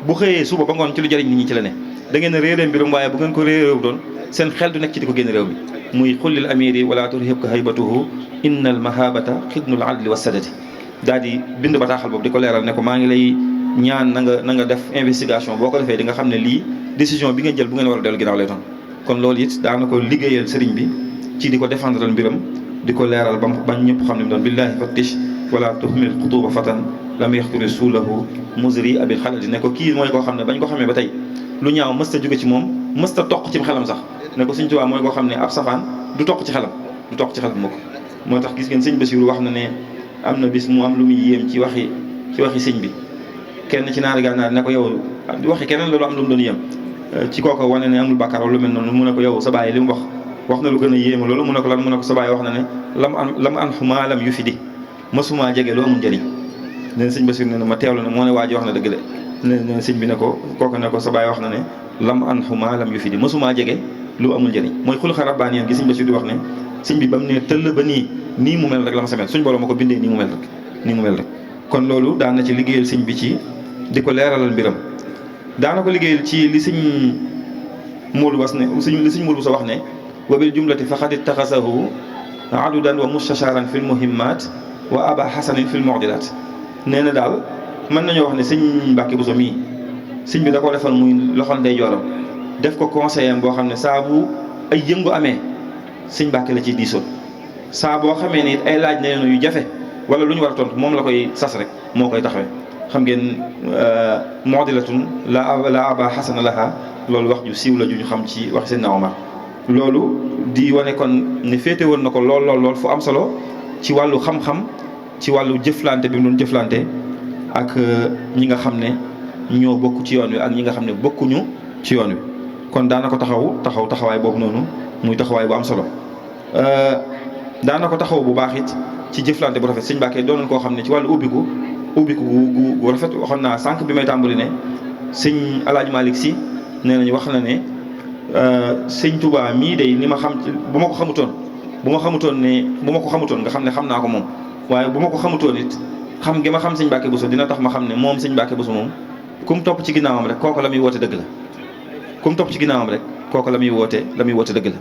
bu xëyee suba ba ngoon ci lu jariñ nit ñi ci la ne da ngeen a réeree mbirum waaye bu ngeen ko réeréew doon seen xel du nekk ci di ko génn réew mi muy xullil amiri wala turhibka haybatuhu innal mahabata xidnul adli wa sadati daal di bind bataaxal boobu di ko leeral ne ko maa ngi lay ñaan na nga def investigation boo ko defee di nga xam ne lii décision bi ngeen jël bu ngeen war a dellu ginnaaw lay doon kon loolu it daana ko liggéeyal sëriñ bi ci di ko défendre mbiram di ko leeral ba ñëpp xam ne mu doon billahi fattish wala tuhmil xutuba fatan lam yaxturi suulahu musri abil xaladi ne ko kii mooy koo xam ne bañ ko xamee ba tey lu ñaaw mësta jóge ci moom mësta toq ci xelam sax ne ko sëñ Tuubaa mooy koo xam ne ab safaan du toq ci xelam moo ko moo tax gis ngeen sëñ Basiru wax na ne am na bis mu am lu muy yéem ci waxi sëñ bi kenn ci naari gànnaar ne ko yow waxi keneen loolu am lu mu doon yéem ci kooko wane ne amul bàkkaar lu mel noonu mu ne ko yow sa bàyyi li mu wax na lu gën a yéema loolu mu ne ko lan mu ne ko sa bàyyi wax na ne lam an xuma lam yu fi di mësumaa jege lu amul njëriñ nee na sëñ Basiru nee na ma teewlu ne moo ne waa ji wax na dëgg de nee na sëñ bi ne ko kooku ne ko sa baay wax na ne lam an xuma lam yu fi di mësumaa jege lu amul njëriñ mooy xuluxa rabbaani yéen gi sëñ Basiru di wax ne sëñ bi ba mu ne tëll ba nii mu mel rek la ma sa mel suñ borom ma ko bindee nii mu mel rek kon loolu daan na ci liggéeyal sëñ bi ci di ko leeralal mbiram daana ko liggéeyal ci li sëñ Moodu was ne li sëñ Moodu sa wax ne wa bil jumlati faqad ittaxasahu adudan wa mustasharan fil muhimmat wa aba hasanin fil mu'dilat nee na daal mën nañoo wax ne sëñ Mbàkke Buso mii sëñ bi da ko defal muy loxol ndey jooram def ko conseiller boo xam ne saa bu ay yëngu amee sëñ Mbàkke la ciy diisoon saa boo xamee ni ay laaj na yu jafe wala lu ñu war a tontu moom la koy sas rek moo koy taxawee xam ngeen mu'dilatun la aba hasana laha loolu wax ju siiw la ju ñu xam ci wax seen Omar loolu di wane kon ne féete woon na ko lool fu am solo ci wàllu xam-xam ci wàllu jëflante bi mu doon jëflante ak ñi nga xam ne ñoo bokk ci yoon wi ak ñi nga xam ne bokkuñu ci yoon wi kon daana ko taxawaay boobu noonu muy taxawaay bu am solo daana ko taxaw bu baax it ci jëflante bu rafet sëñ Mbàkke doonoon koo xam ne ci wàllu ubbiku gu rafet waxoon naa sànq bi may tàmbali ne sëñ Alaaji Malick Si nee nañu wax na ne sëñ Touba mii day ni ma xam bu ma ko xamutoon nga xam ne xam naa ko moom waaye bu ma ko xamutoon it xam gi ma xam sëñ Mbàkke Buso dina tax ma xam ne moom sëñ Mbàkke Buso moom ku mu topp ci ginnaawam rek kooku la muy woote dëgg la ku mu topp ci ginnaawam rek kooku la muy woote dëgg la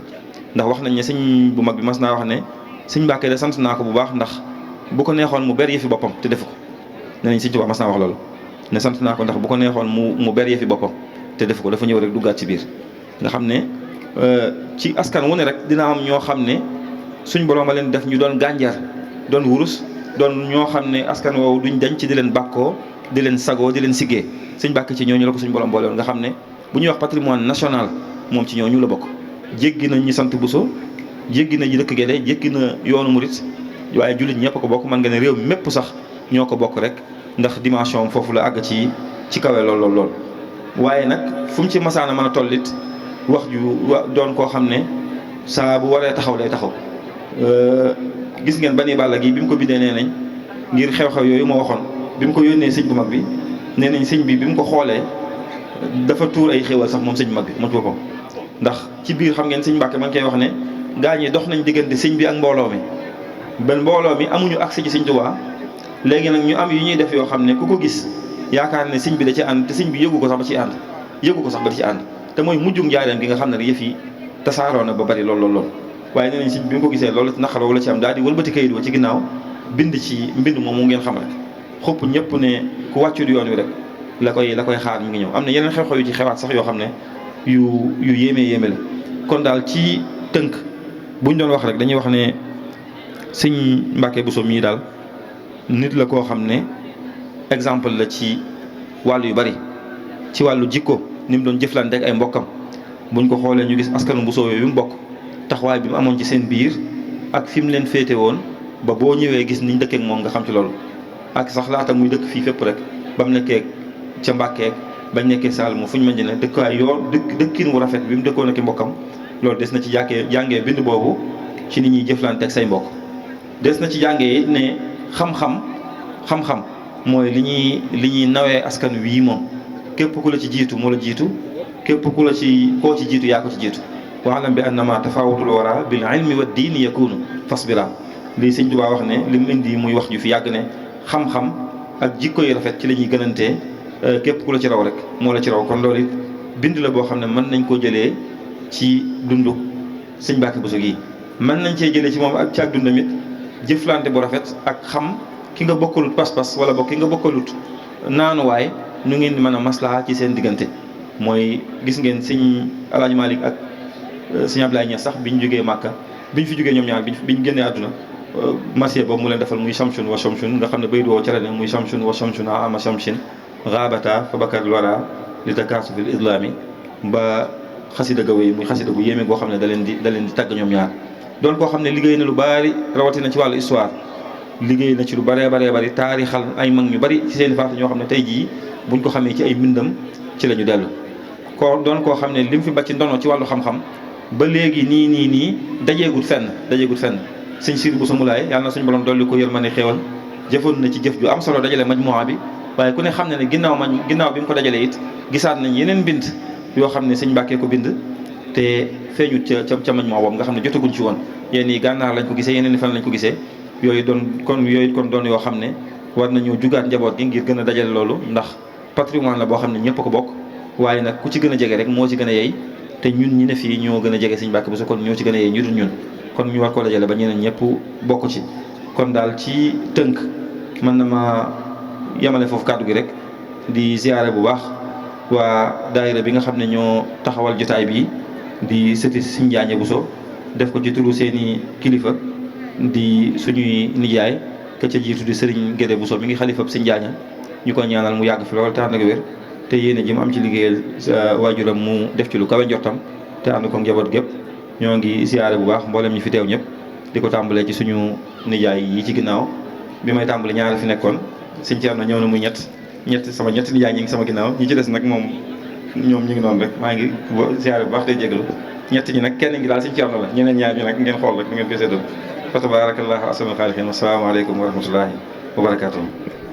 ndax wax nañ ne sëñ bu mag bi mas naa wax ne sëñ Mbàkke de sant naa ko bu baax ndax bu ko neexoon mu ber yëfi boppam te defu ko nee nañ sëñ Tuubaa mas naa wax loolu ne sant naa ko ndax bu ko neexoon mu ber yëfi boppam te defu ko dafa ñëw rek duggaat ci biir nga xam ne ci askan wu ne rek dina am ñoo xam ne suñ borom a leen def ñu doon gànjar doon wurus doon ñoo xam ne askan woowu duñ dañ ci di leen bàkkoo di leen sagoo di leen siggee sëñ Mbàkke ci ñooñu la ko suñ borom boole woon nga xam ne bu ñuy wax patrimoine national moom ci ñooñu la bokk jéggi na ñi sant Buso jéggi na ñi dëkk Gédé jéggi na yoonu murit waaye jullit ñëpp ko bokk man nga ne réew mi mépp sax ñoo ko bokk rek ndax dimension foofu la àgg ci kawe lool waaye nag fu mu ci masaana mën a tollit wax ju doon koo xam ne saa bu waree taxaw day taxaw gis ngeen Bani Balla gi bi mu ko bindee nee nañ ngir xew-xew yooyu moo waxoon bi mu ko yónnee sëñ bu mag bi nee nañ sëñ bi mu ko xoolee dafa tuur ay xéwal sax moom sëñ bu mag bi moom ci boppam ndax ci biir xam ngeen sëñ Mbàkke ma ngi koy wax ne gaa ñi dox nañ diggante sëñ bi ak mbooloo mi ben mbooloo mi amuñu accès ci sëñ Tuubaa léegi nag ñu am yu ñuy def yoo xam ne ku ko gis yaakaar ne sëñ bi da ci ànd te sëñ bi yëgu ko sax ba ci ànd te mooy mujjug njaareem gi nga xam ne yëf yi tasaaroo na ba bari lool waaye nee nañ sëñ bi mu ko gisee loolu naqaroo la ci am daal di wëlbati kayit wa ci ginnaaw bind ci mbind moom mu ngeen xam rek xupp ñëpp ne ku wàccul yoon wi rek la koy xaar mi ngi ñëw am na yeneen xew-xew yu ci xewaat sax yoo xam ne yu yéeme la kon daal ci tënk buñ doon wax rek dañuy wax ne sëñ Mbàkke Buso mii daal nit la koo xam ne exemple la ci wàllu yu bari ci wàllu jikko ni mu doon jëflante ak ay mbokkam buñ ko xoolee ñu gis askanu Buso yooyu mu bokk taxawaay bi mu amoon ci seen biir ak fi mu leen féete woon ba boo ñëwee gis niñ dëkkeek moom nga xam ci loolu ak sax laata muy dëkk fii fépp rek ba mu nekkee ca Mbàkkeek bañ nekkee Saalum fu ñu mën di ne dëkkaay dëkkin wu rafet bi mu dëkkoon ak i mbokkam loolu des na ci jàngee bind boobu ci ni ñuy jëflante ak say mbokk des na ci jàngee it ne xam-xam mooy li ñuy nawee askan wii moom képp ku la ci jiitu moo la jiitu képp koo ci jiitu yaa ko ci jiitu waalam bi annama tafawutul wara bil ilmi wa diini yakunu fasbira lii sëñ Tuubaa wax ne li mu indi muy wax ju fi yàgg ne xam-xam ak jikko yu rafet ci la ñuy gënantee képp ku la ci raw rek moo la ci raw kon loolu it bind la boo xam ne mën nañ koo jëlee ci dundu sëñ Mbàkke Buso gi mën nañ cee jëlee ci moom ak ci ak dundam it jëflante bu rafet ak xam ki nga bokkalut pas-pas wala bokk ki nga bokkalut naanuwaay nu ngeen di mën a maslaha ci seen diggante mooy gis ngeen sëñ Alaaji Malick ak sëñ Ablaye Niass sax biñ jógee Màkka biñ fi jógee ñoom ñaar biñ génnee àdduna marché boobu mu leen defal muy Shamsun wa Shamsun nga xam ne baydu woo ca la ne muy Shamsun wa Shamsun ama Shamsin raabata fa bakar wara li takaasu fil islami ba xasida ga wéy muy xasida gu yéeme goo xam ne da leen di tàgg ñoom ñaar doon koo xam ne liggéey na lu bari rawatina ci wàllu histoire liggéey na ci lu baree bari taarixal ay mag ñu bari ci seen faatu ñoo xam ne tey jii buñ ko xamee ci ay mbindam ci la ñu dellu ko doon koo xam ne lim fi bàcc ndono ci wàllu xam-xam ba léegi nii dajeegut fenn sëñ Siir bu Samulaay yàlla na suñu borom dolli ko yërmande xéewal jëfoon na ci jëf ju am solo dajale majmuwa bi waaye ku ne xam ne ne ginnaaw bi mu ko dajalee it gisaat nañ yeneen bind yoo xam ne sëñ Mbàkke ko bind te feeñut ca majmuwa boobu nga xam ne jotaguñ ci woon yéen yi gànnaar lañ ko gisee yeneen i fan lañ ko gisee yooyu kon doon yoo xam ne war nañoo jugaat njaboot gi ngir gën a dajale loolu ndax patrimoine la boo xam ne ñëpp ko bokk waaye nag ku ci gën a jege rek moo ci gën a yey te ñun ñi ne fii ñoo gën a jege sëñ Mbàkke Buso kon ñoo ci gën a yey ñu dul ñun kon ñu war koo dajale ba ñeneen ñëpp bokk ci kon daal ci tënk mën na ma yemale foofu kàddu gi rek di ziyaare bu baax waa daayira bi nga xam ne ñoo taxawal jotaay bi di sëti Sëñ Njaañe Buso def ko ci turu seeni kilifa di suñuy nijaay ka ca jiitu di Sëriñ Gédé Buso mi ngi xalifab Sëñ Njaaña ñu ko ñaanal mu yàgg fi lool te ànd ak wér te yéene ji mu am ci liggéeyal waajuram mu def ci lu kawe njortam te ànd ko njaboot gépp ñoo ngi ziyaare bu baax mboolem ñi fi teew ñëpp di ko tàmbalee ci suñu nijaay yi ci ginnaaw bi may tàmbali ñaari fi nekkoon Sëñ Ceerno ñëw na muy ñett sama ñetti nijaay ñi ngi sama ginnaaw ñi ci des nag moom ñoom ñu ngi noonu rek maa ngi ziyaare bu baax tey jégalu ñett ñi nag kenn ngi daal Sëñ Ceerno la ñeneen ñaar ñi nag ngeen xool rek ni ngeen koy séddoo fa tabarakallahu ahsanul xaaliqiin assalaamu aleykum wa rahmatullahi wa barakaatuh